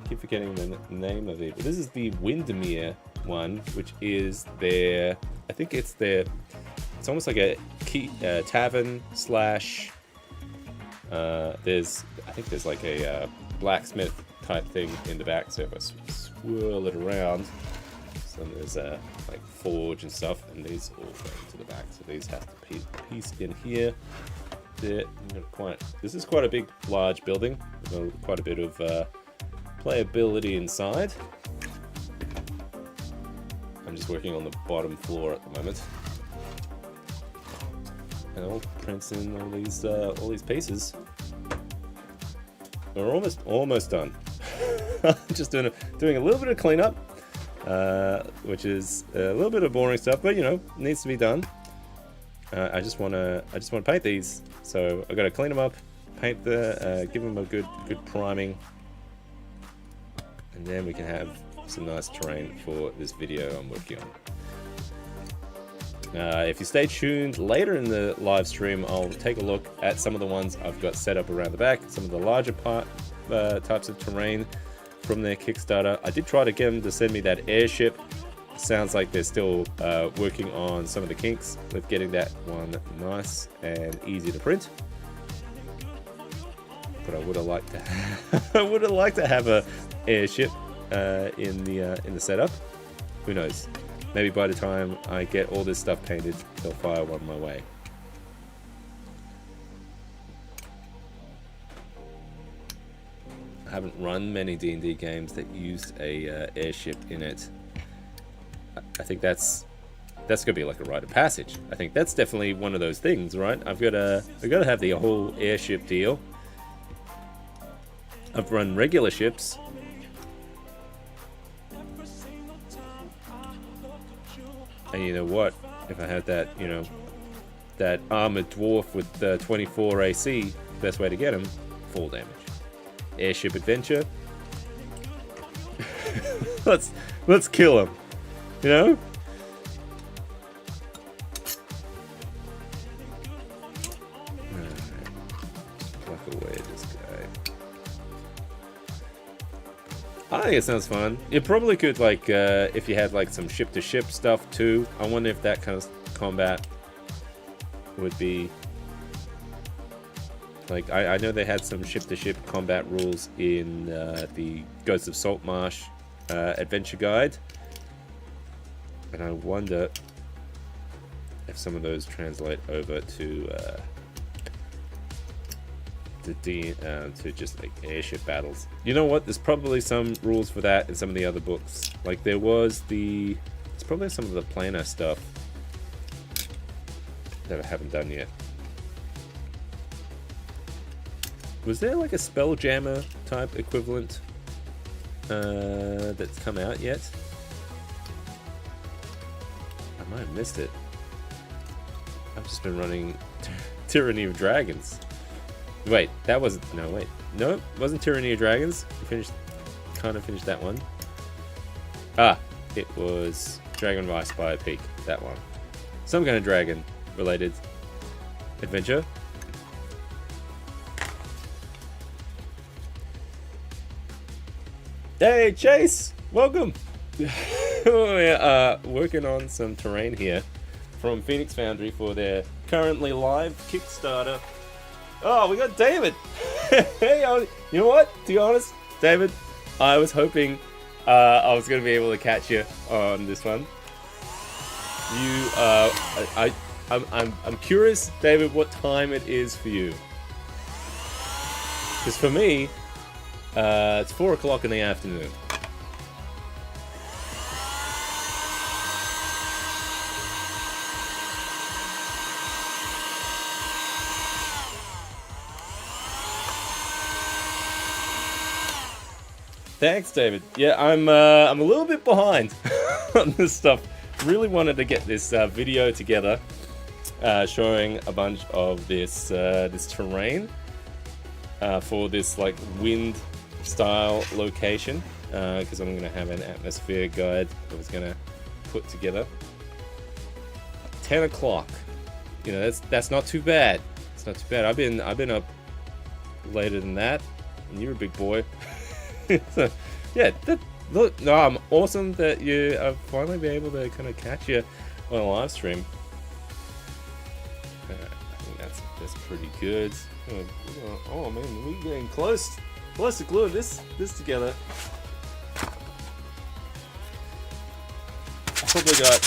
I keep forgetting the name of it. But this is the Windermere one, which is their. I think it's their. It's almost like a tavern slash. I think there's like a blacksmith type thing in the back. So if I swirl it around, so there's a like forge and stuff, and these all go to the back. So these have to piece in here. This is quite a big, large building. Quite a bit of playability inside. I'm just working on the bottom floor at the moment. And I'll print in all these pieces. We're almost done. Just doing a little bit of cleanup, which is a little bit of boring stuff, but you know, needs to be done. I just want to paint these, so I got to clean them up, paint give them a good priming, and then we can have some nice terrain for this video I'm working on. If you stay tuned later in the live stream, I'll take a look at some of the ones I've got set up around the back, some of the larger types of terrain from their Kickstarter. I did try to get them to send me that airship. Sounds like they're still working on some of the kinks with getting that one nice and easy to print. But I would have liked to have a airship in the setup. Who knows? Maybe by the time I get all this stuff painted, they'll fire one my way. I haven't run many D&D games that used a airship in it. I think that's gonna be like a rite of passage. I think that's definitely one of those things, right? I've got to have the whole airship deal. I've run regular ships. And you know what? If I had that, you know, that armored dwarf with 24 AC, best way to get him, full damage. Airship adventure. let's kill him. You know? Pluck away this guy. I think it sounds fun. It probably could, like, if you had like some ship-to-ship stuff too. I wonder if that kind of combat would be. Like, I know they had some ship-to-ship combat rules in the Ghosts of Saltmarsh adventure guide. And I wonder if some of those translate over to just like airship battles. You know what? There's probably some rules for that in some of the other books. Like there was it's probably some of the planar stuff that I haven't done yet. Was there like a Spelljammer type equivalent that's come out yet? I might have missed it. I've just been running Tyranny of Dragons. Wait, that wasn't... No, wait. No, it wasn't Tyranny of Dragons. We kind of finished that one. Ah, it was Dragon of Icefire Peak. That one. Some kind of dragon-related adventure. Hey, Chase! Welcome! We're working on some terrain here from Phoenix Foundry for their currently live Kickstarter. Oh, we got David! Hey, you know what? To be honest, David, I was hoping I was going to be able to catch you on this one. I'm curious, David, what time it is for you. Because for me, it's 4 o'clock in the afternoon. Thanks, David. Yeah, I'm a little bit behind on this stuff. Really wanted to get this video together, showing a bunch of this terrain for this like wind style location, because I'm going to have an atmosphere guide I was going to put together. 10 o'clock. You know, that's not too bad. It's not too bad. I've been up later than that, and you're a big boy. So, yeah, look, no, I'm awesome that you have finally been able to kind of catch you on a live stream. I think that's pretty good. Oh man, we're getting close to gluing this together. I probably got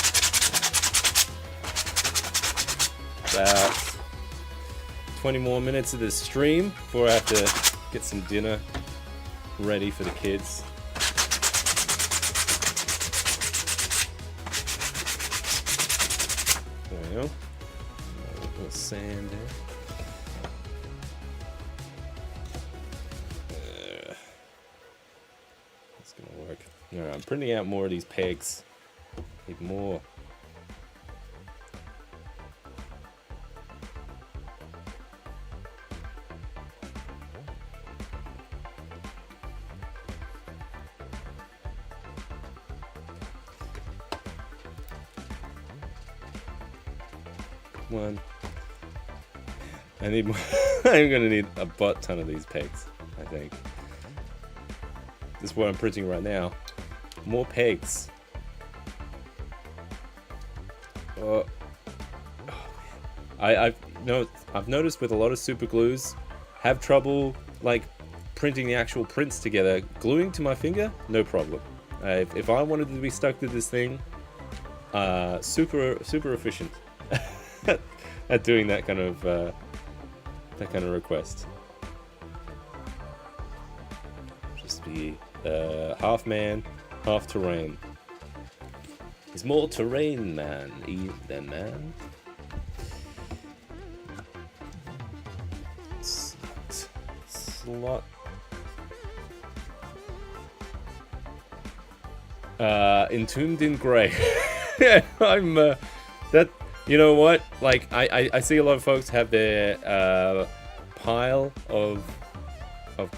about 20 more minutes of this stream before I have to get some dinner ready for the kids. There we go. A little sand there. That's gonna work. Alright, I'm printing out more of these pegs. Need more. One. I need more. I'm gonna need a butt ton of these pegs, I think. This is what I'm printing right now. More pegs. Oh man. I've noticed with a lot of super glues, have trouble like printing the actual prints together. Gluing to my finger, no problem. If I wanted to be stuck to this thing, super efficient. At doing that kind of request. Just be half man, half terrain. There's more terrain man than man. Slot. Entombed in Grey. Yeah, I'm that. You know what? Like, I see a lot of folks have their pile of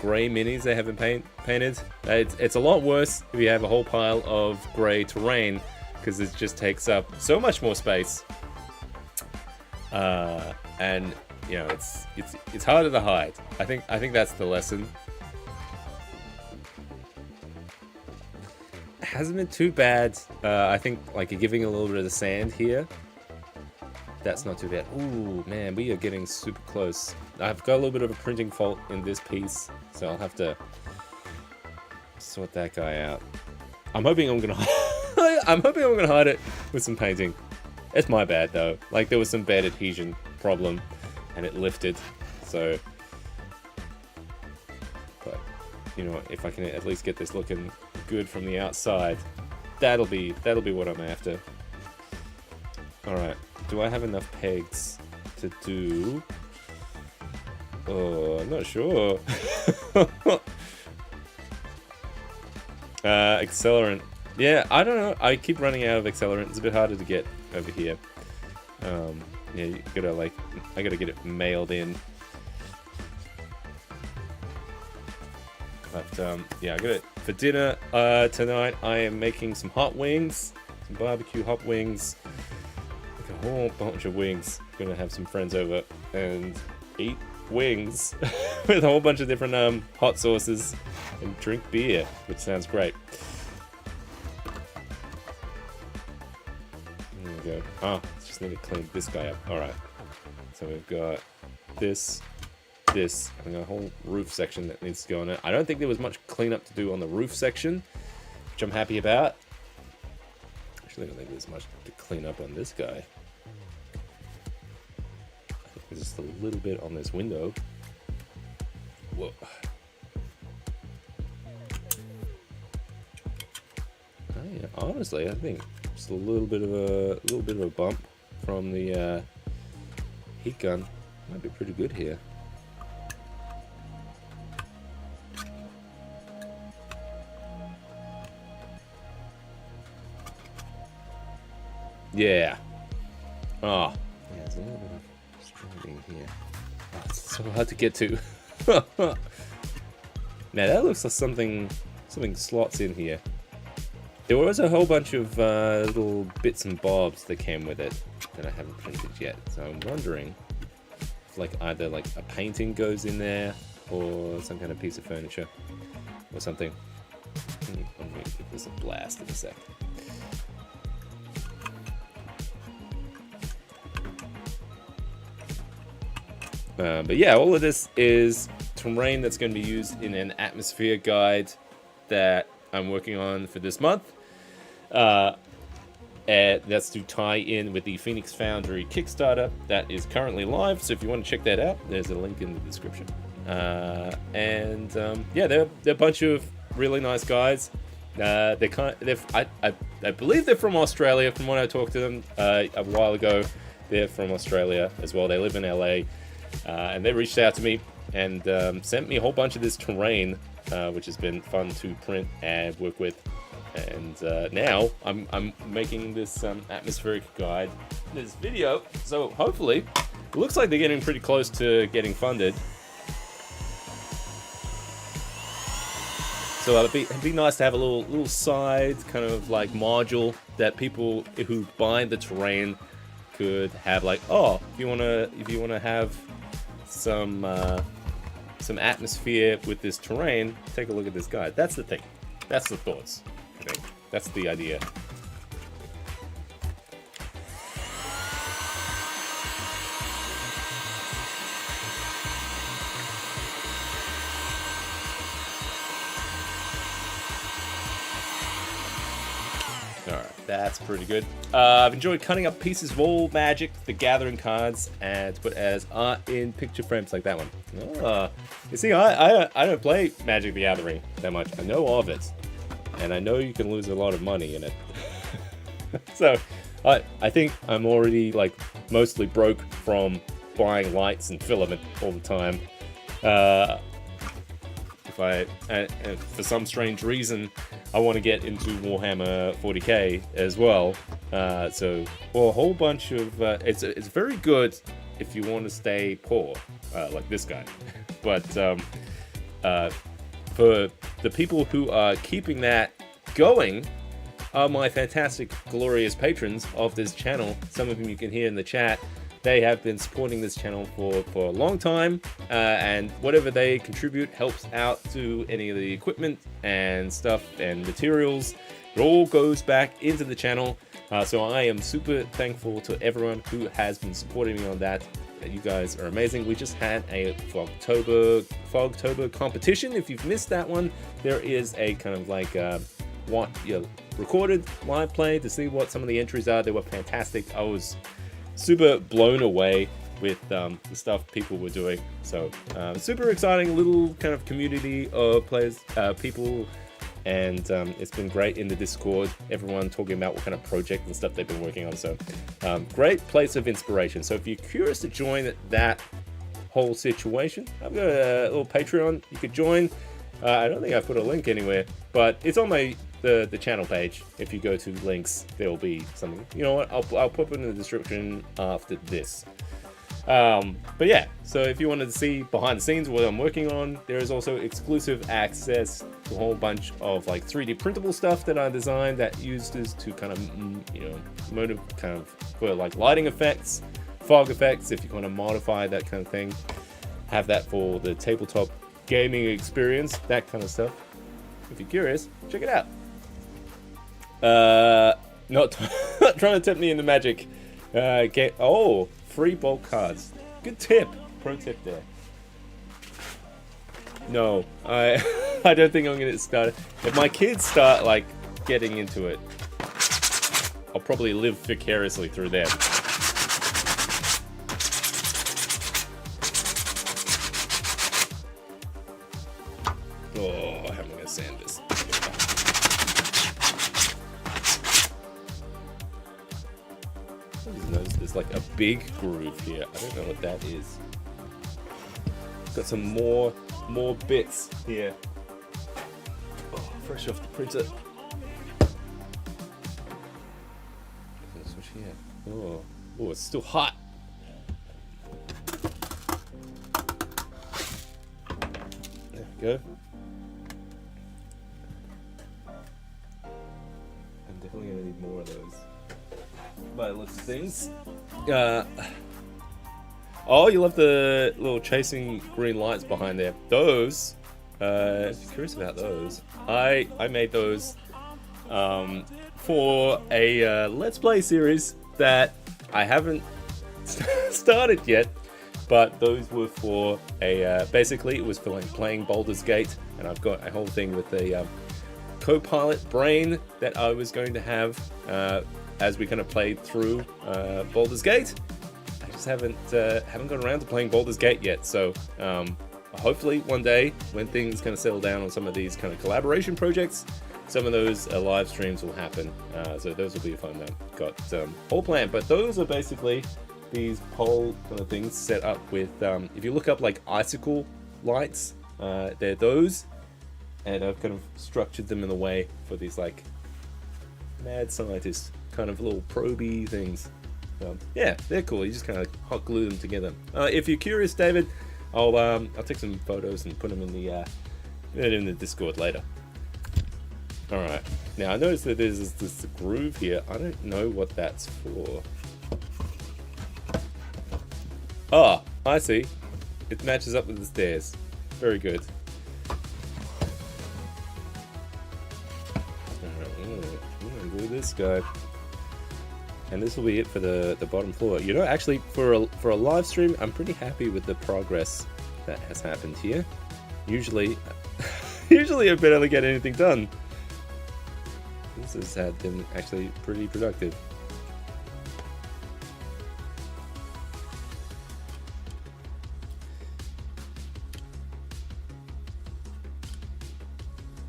grey minis they haven't painted. It's a lot worse if you have a whole pile of grey terrain, because it just takes up so much more space. And you know, it's harder to hide. I think that's the lesson. It hasn't been too bad. I think like giving a little bit of the sand here That's not too bad. Ooh, man, we are getting super close. I've got a little bit of a printing fault in this piece, so I'll have to sort that guy out. I'm hoping I'm gonna hide it with some painting. It's my bad though. Like there was some bad adhesion problem, and it lifted. So, but you know, if I can at least get this looking good from the outside, that'll be what I'm after. All right. Do I have enough pegs to do? Oh, I'm not sure. Accelerant. Yeah, I don't know. I keep running out of accelerant. It's a bit harder to get over here. Yeah, you gotta I gotta get it mailed in. But yeah, I got it for dinner tonight. I am making some hot wings, some barbecue hot wings, like a whole bunch of wings. Gonna have some friends over and eat wings with a whole bunch of different hot sauces and drink beer, which sounds great. There we go. Oh, just need to clean this guy up. All right. So we've got this, and a whole roof section that needs to go on it. I don't think there was much cleanup to do on the roof section, which I'm happy about. Actually, I don't think there's much to clean up on this guy. There's just a little bit on this window. Whoa. Oh, yeah. Honestly, I think just a little bit of a bump from the heat gun might be pretty good here. Yeah. Oh. Yeah, there's a little bit of stringing here. Oh, it's so hard to get to. Now that looks like something slots in here. There was a whole bunch of little bits and bobs that came with it that I haven't printed yet. So I'm wondering if either a painting goes in there or some kind of piece of furniture or something. I'm going to give this a blast in a sec. But yeah, all of this is terrain that's going to be used in an atmosphere guide that I'm working on for this month. And that's to tie in with the Phoenix Foundry Kickstarter that is currently live. So if you want to check that out, there's a link in the description. Yeah, they're a bunch of really nice guys. I believe they're from Australia. From when I talked to them a while ago, they're from Australia as well. They live in LA. And they reached out to me and sent me a whole bunch of this terrain, which has been fun to print and work with. And now I'm making this atmospheric guide, this video. So hopefully, it looks like they're getting pretty close to getting funded. So it'd be nice to have a little side kind of module that people who buy the terrain could have if you wanna have some atmosphere with this terrain, take a look at this guide. That's the thing. That's the thoughts. I think that's the idea. Alright, that's pretty good. I've enjoyed cutting up pieces of old Magic, the Gathering cards, and to put as art in picture frames like that one. You see, I don't play Magic the Gathering that much. I know of it, and I know you can lose a lot of money in it. So, I think I'm already mostly broke from buying lights and filament all the time. And for some strange reason, I want to get into Warhammer 40k as well. A whole bunch of it's very good if you want to stay poor, like this guy. But for the people who are keeping that going are my fantastic, glorious patrons of this channel. Some of them you can hear in the chat. They have been supporting this channel for a long time, and whatever they contribute helps out to any of the equipment and stuff and materials. It all goes back into the channel So I am super thankful to everyone who has been supporting me on that. You guys are amazing. We just had a Fogtober competition. If you've missed that one, there is a kind of like recorded live play to see what some of the entries are. They were fantastic. I was super blown away with the stuff people were doing. So super exciting little kind of community of players, people, and it's been great in the Discord. Everyone talking about what kind of project and stuff they've been working on. So great place of inspiration. So if you're curious to join that whole situation, I've got a little Patreon you could join. I don't think I put a link anywhere, but it's on the channel page. If you go to links, there will be something. You know what? I'll put it in the description after this. But yeah, so if you wanted to see behind the scenes what I'm working on, there is also exclusive access to a whole bunch of like 3D printable stuff that I designed that uses to kind of, motive kind of for like lighting effects, fog effects, if you want to modify that kind of thing. Have that for the tabletop gaming experience, that kind of stuff. If you're curious, check it out. Not trying to tempt me into magic. Free bulk cards. Good tip. Pro tip there. No, I don't think I'm gonna start. If my kids start like getting into it, I'll probably live vicariously through them. Oh, how am I gonna sand this? There's like a big groove here. I don't know what that is. Got some more bits here. Oh, fresh off the printer. Switch here. Oh, it's still hot. There we go. I'm definitely gonna need more of those. By the looks of things. Oh, you love the little chasing green lights behind there. Those, if you're curious about those, I made those for a Let's Play series that I haven't started yet, but those were for a, basically it was for like playing Baldur's Gate, and I've got a whole thing with a co-pilot brain that I was going to have as we kind of played through Baldur's Gate. I just haven't got around to playing Baldur's Gate yet, so hopefully one day when things kind of settle down on some of these kind of collaboration projects, some of those live streams will happen. So those will be fun. I've got all planned, but those are basically these pole kind of things set up with, if you look up like icicle lights, they're those, and I've kind of structured them in a way for these like mad scientist kind of little proby things. Yeah, they're cool. You just kind of hot glue them together. If you're curious, David, I'll take some photos and put them in the Discord later. All right. Now I noticed that there's this groove here. I don't know what that's for. Oh, I see. It matches up with the stairs. Very good. I'm gonna do this guy. And this will be it for the bottom floor. You know, actually, for a live stream, I'm pretty happy with the progress that has happened here. Usually I barely get anything done. This has been actually pretty productive.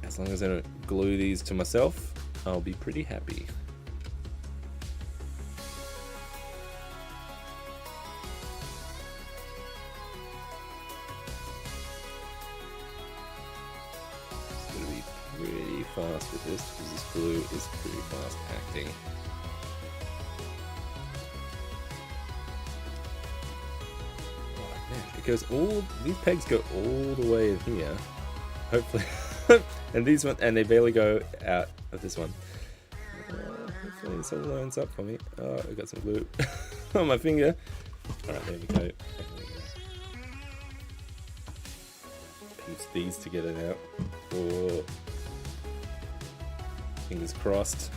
As long as I don't glue these to myself, I'll be pretty happy. Pretty fast with this because this glue is pretty fast acting. Oh, man, it goes these pegs go all the way in here. Hopefully, and these one, and they barely go out of this one. Hopefully this all lines up for me. Oh, I got some glue on my finger. All right, there we go. Piece these together now. Oh. Fingers crossed.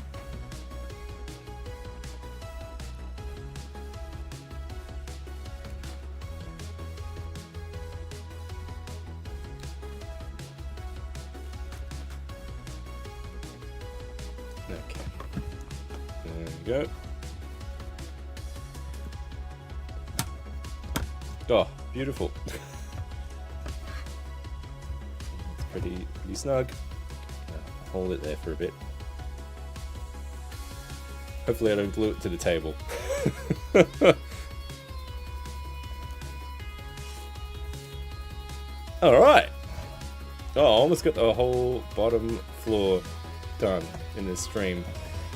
Okay. There we go. Oh, beautiful. It's pretty snug. Hold it there for a bit. Hopefully I don't glue it to the table. Alright. Oh, I almost got the whole bottom floor done in this stream.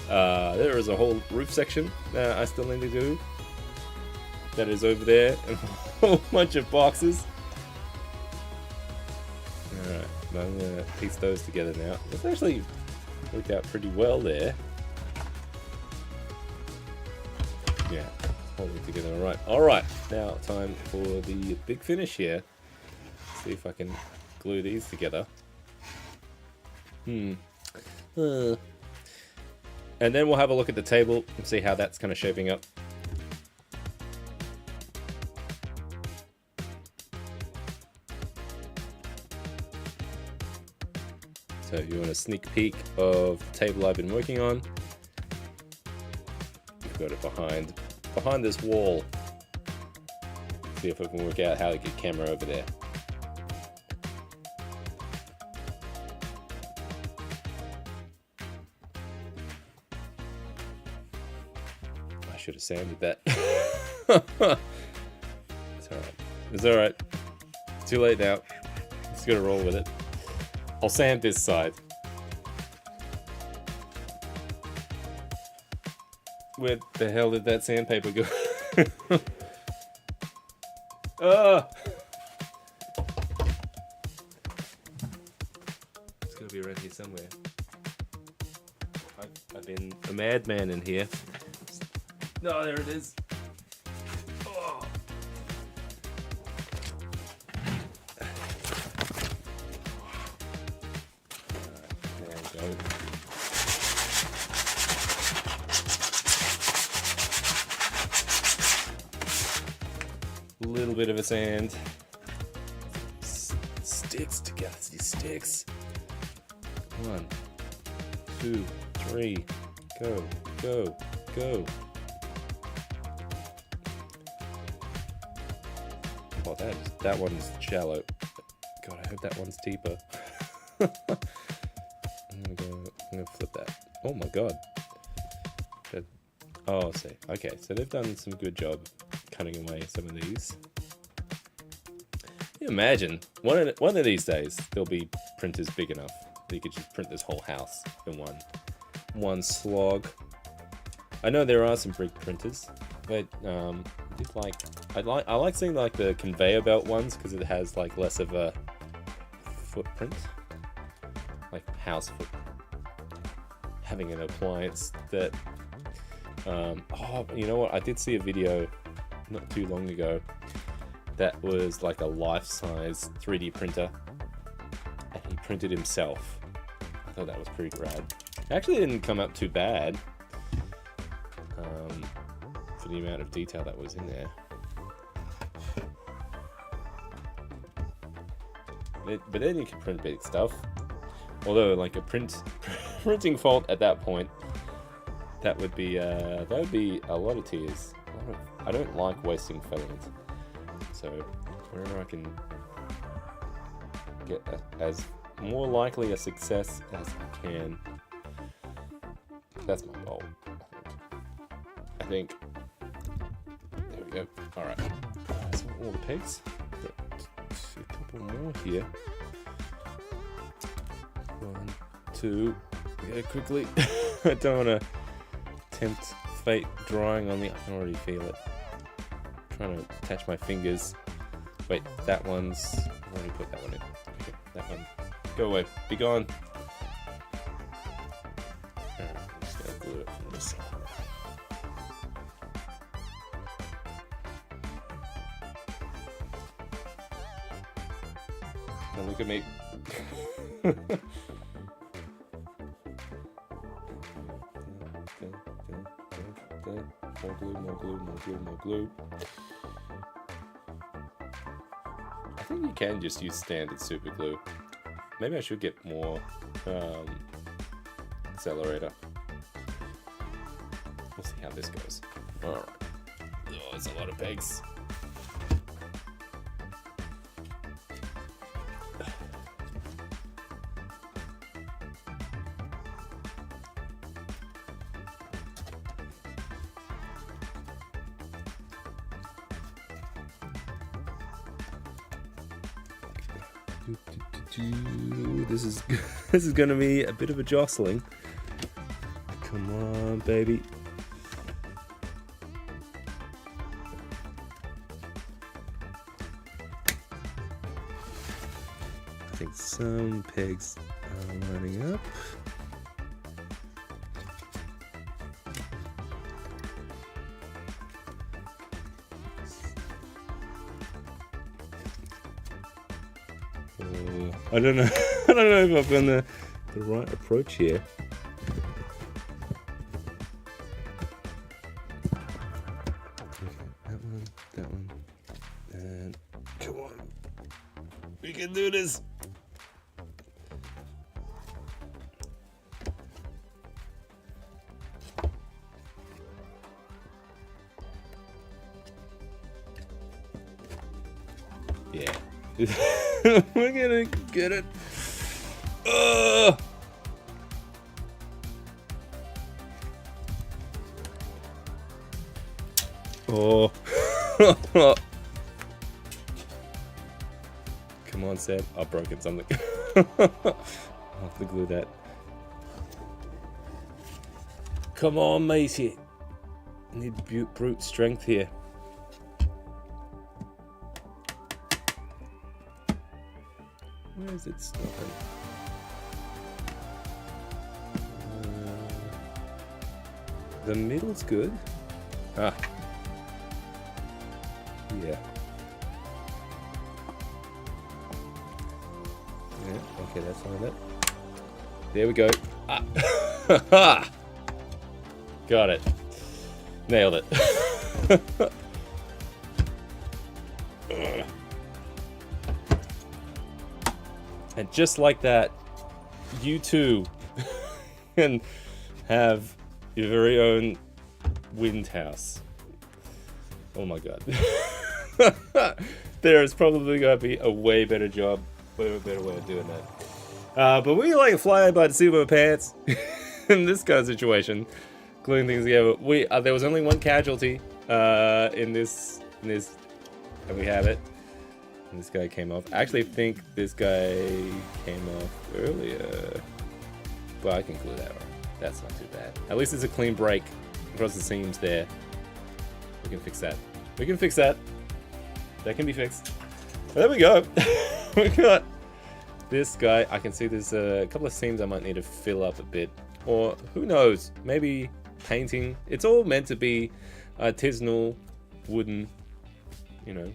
There is a whole roof section that I still need to do. That is over there, and a whole bunch of boxes. Alright, I'm gonna piece those together now. It's actually worked out pretty well there. Yeah, hold it together. Alright, now time for the big finish here. See if I can glue these together. And then we'll have a look at the table and see how that's kind of shaping up. So if you want a sneak peek of the table I've been working on, we've got it behind this wall. See if we can work out how to get camera over there. I should have sanded that. It's alright. It's alright. It's too late now. Just gotta roll with it. I'll sand this side. Where the hell did that sandpaper go? Oh! It's gotta be around here somewhere. I've been a madman in here. No, there it is. Oh. There we go. A little bit of a sand. Sticks together. These sticks. 1, 2, 3. Go, go, go. Oh, that one's shallow. God, I hope that one's deeper. I'm gonna flip that. Oh my god. Oh, I see. Okay, so they've done some good job cutting away some of these. Can you imagine one of these days there'll be printers big enough that you could just print this whole house in one slog. I know there are some big printers, but I like seeing like the conveyor belt ones because it has like less of a footprint, like house footprint. Having an appliance that, oh, you know what? I did see a video not too long ago that was like a life-size 3D printer, and he printed himself. I thought that was pretty rad. It actually didn't come up too bad for the amount of detail that was in there. But then you can print big stuff. Although, like a printing fault at that point, that would be a lot of tears. I don't like wasting filament, so wherever I can get as more likely a success as I can, that's my goal. I think. There we go. All right. So all the pegs. A couple more here. 1, 2. Go quickly. I don't want to tempt fate drying on me. I can already feel it. I'm trying to attach my fingers. Wait, that one's. I've already put that one in. Okay, that one. Go away. Be gone. Alright, I'm just gonna glue it from this side. Now look at me. More glue, more glue, more glue, more glue. I think you can just use standard super glue. Maybe I should get more accelerator. We'll see how this goes. Alright. Oh, there's a lot of pegs. This is gonna be a bit of a jostling. Come on, baby. I think some pegs are lining up. I don't know. I don't know if I've done the right approach here. Okay, that one, and come on, we can do this. Yeah. We're gonna get it. Oh. Come on, Sam. I've broken something. I'll have to glue that. Come on, matey. I need brute strength here. Where is it stopping? The middle's good. Ah. Yeah. Yeah, okay, that's on it. There we go. Ah. Got it. Nailed it. And just like that, you too can have your very own wind house. Oh my god. There is probably going to be a way better job, way better way of doing that. But we like to fly by the seat of our pants in this kind of situation, gluing things together. There was only one casualty in this, and we have it. And this guy came off. I actually think this guy came off earlier. Well, I can glue that on. That's not too bad. At least it's a clean break across the seams there. We can fix that. We can fix that. That can be fixed. There we go. We got this guy. I can see there's a couple of seams I might need to fill up a bit. Or who knows? Maybe painting. It's all meant to be artisanal, wooden, you know.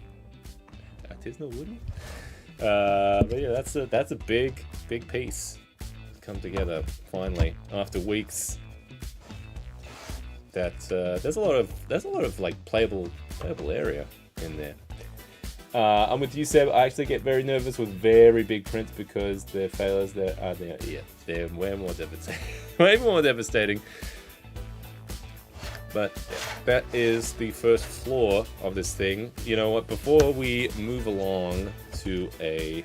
Artisanal wooden? But yeah, that's a big piece come together finally after weeks. That there's a lot of like playable area in there. I'm with you, Seb. I actually get very nervous with very big prints because their failures they're way more devastating. Way more devastating. But yeah, that is the first floor of this thing. You know what? Before we move along to a,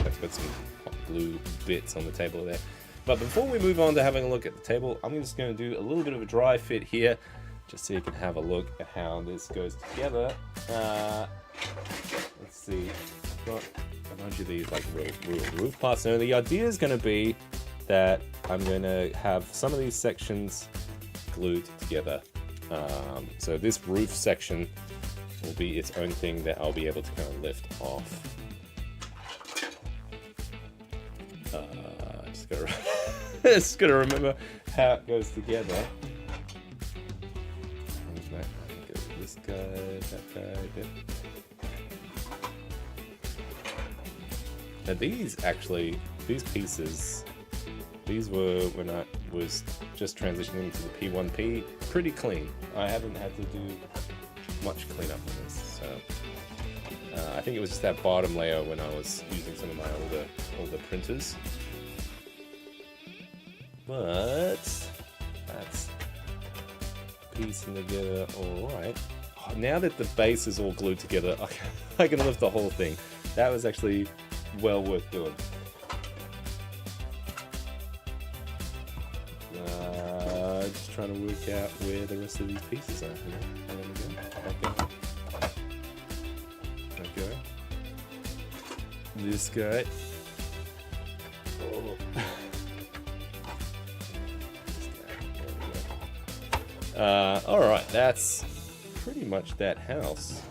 I've got some hot glue bits on the table there. But before we move on to having a look at the table, I'm just going to do a little bit of a dry fit here, just so you can have a look at how this goes together. Let's see. I've got a bunch of these like roof parts. So the idea is going to be that I'm going to have some of these sections glued together. So this roof section will be its own thing that I'll be able to kind of lift off. Just gotta remember how it goes together. This guy, that guy, there. Now these pieces, these were when I was just transitioning into the P1P, pretty clean. I haven't had to do much cleanup on this, so I think it was just that bottom layer when I was using some of my older printers. But piecing together all right. Oh, now that the base is all glued together, I can lift the whole thing. That was actually well worth doing. Just trying to work out where the rest of these pieces are. There we go. Okay. This guy. Oh. Alright, that's pretty much that house.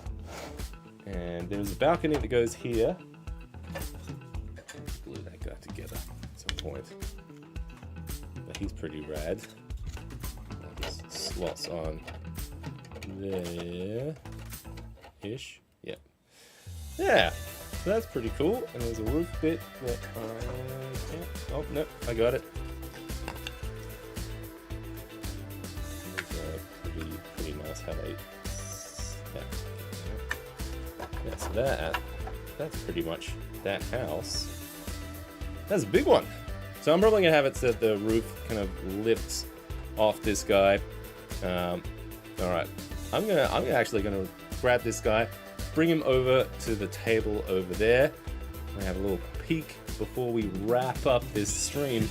And there's a balcony that goes here. Glue that guy together at some point. But he's pretty rad. That just slots on there. Ish. Yep. Yeah. So that's pretty cool. And there's a roof bit that I can't. Oh, no, I got it. Pretty nice how they. Yeah, so that's pretty much that house. That's a big one. So I'm probably gonna have it so that the roof kind of lifts off this guy. All right, I'm actually gonna grab this guy, bring him over to the table over there. I have a little peek before we wrap up this stream.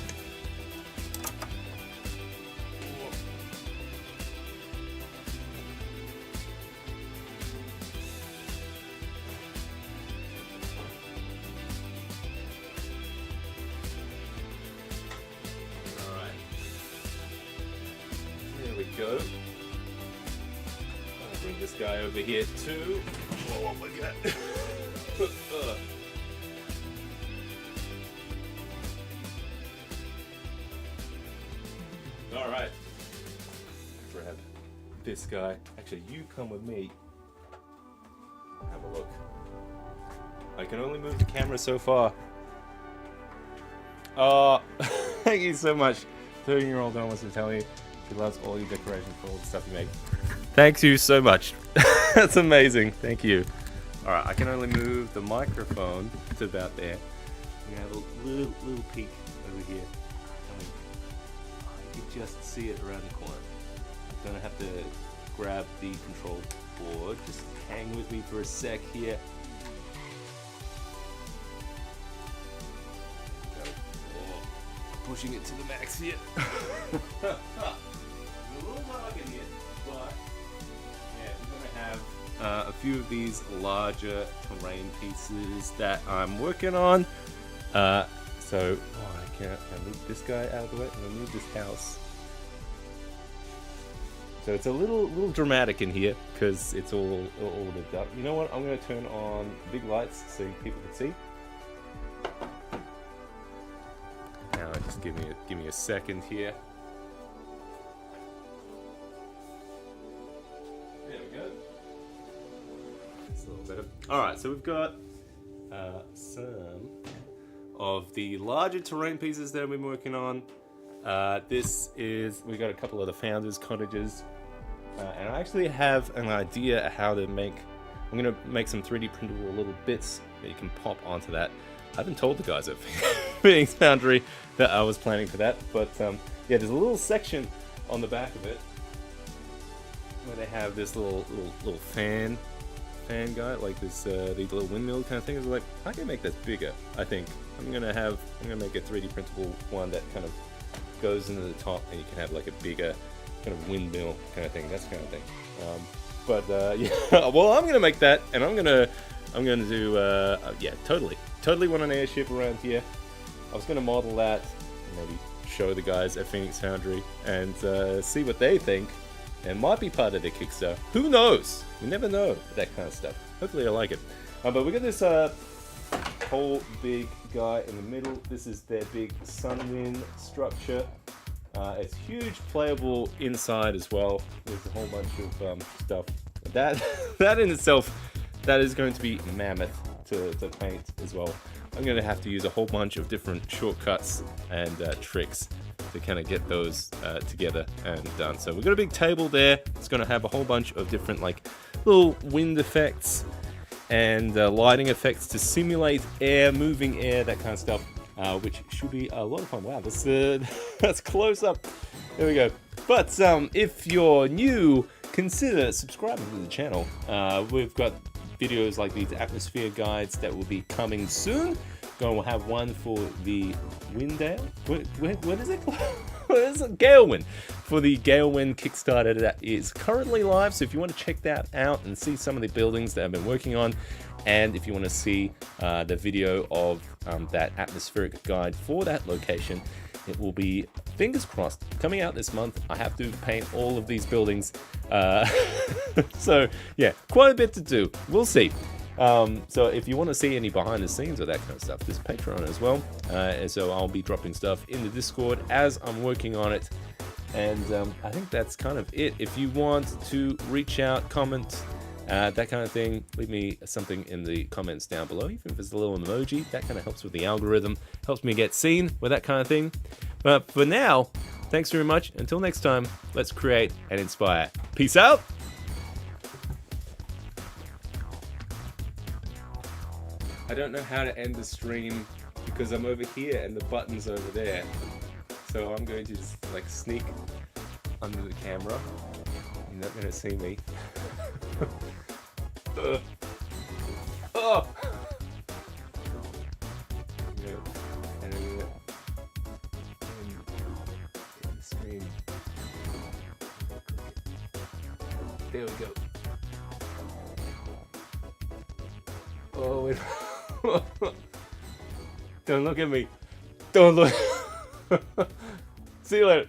Go. I'll bring this guy over here too. Oh my god. Alright. Grab this guy. Actually, you come with me. Have a look. I can only move the camera so far. Oh, thank you so much. 13-year-old Don wants to tell me he loves all your decorations for all the stuff you make. Thanks you so much. That's amazing. Thank you. Alright, I can only move the microphone to about there. We have a little peek over here. You can just see it around the corner. I'm gonna have to grab the control board. Just hang with me for a sec here. Pushing it to the max here. A little dark in here, but yeah, we're gonna have a few of these larger terrain pieces that I'm working on. I move this guy out of the way. I'm gonna move this house. So it's a little dramatic in here because it's all lit up. You know what? I'm gonna turn on big lights so people can see. Now just give me a second here. There we go. It's a little better. All right, so we've got some of the larger terrain pieces that I've been working on. We got a couple of the founders' cottages, and I actually have an idea how to make. I'm gonna make some 3D printable little bits that you can pop onto that. I haven't told the guys at Phoenix Foundry that I was planning for that, but yeah, there's a little section on the back of it where they have this little fan guy, like this these little windmill kind of thing. It's like I can make this bigger. I think I'm gonna make a 3D printable one that kind of goes into the top, and you can have like a bigger kind of windmill kind of thing. That's kind of thing. Yeah, well, I'm gonna make that, and I'm gonna do yeah, totally want an airship around here. I was gonna model that, and maybe show the guys at Phoenix Foundry and see what they think. It might be part of their Kickstarter. Who knows? You never know with that kind of stuff. Hopefully I like it. But we got this whole big guy in the middle. This is their big Sunwind structure. It's huge, playable inside as well. There's a whole bunch of stuff. That in itself, that is going to be mammoth to paint as well. I'm going to have to use a whole bunch of different shortcuts and tricks to kind of get those together and done. So we've got a big table there. It's going to have a whole bunch of different like little wind effects and lighting effects to simulate air, moving air, that kind of stuff, which should be a lot of fun. Wow, that's close up. There we go. But if you're new, consider subscribing to the channel. We've got videos like these Atmosphere guides that will be coming soon. We'll have one for the Windale. What is it called? What is it? Galewind. For the Galewind Kickstarter that is currently live. So if you want to check that out and see some of the buildings that I've been working on, and if you want to see the video of that atmospheric guide for that location, it will be, fingers crossed, coming out this month. I have to paint all of these buildings. So yeah, quite a bit to do. We'll see. So if you want to see any behind the scenes or that kind of stuff, there's Patreon as well. And so I'll be dropping stuff in the Discord as I'm working on it. And I think that's kind of it. If you want to reach out, comment, that kind of thing, leave me something in the comments down below. Even if it's a little emoji, that kind of helps with the algorithm, helps me get seen with that kind of thing. But for now, thanks very much. Until next time, let's create and inspire. Peace out. I don't know how to end the stream because I'm over here and the button's over there. So I'm going to just like sneak under the camera. You're not going to see me. Oh! And I'm gonna end the stream. There we go. Oh, wait. Don't look at me. Don't look. See you later.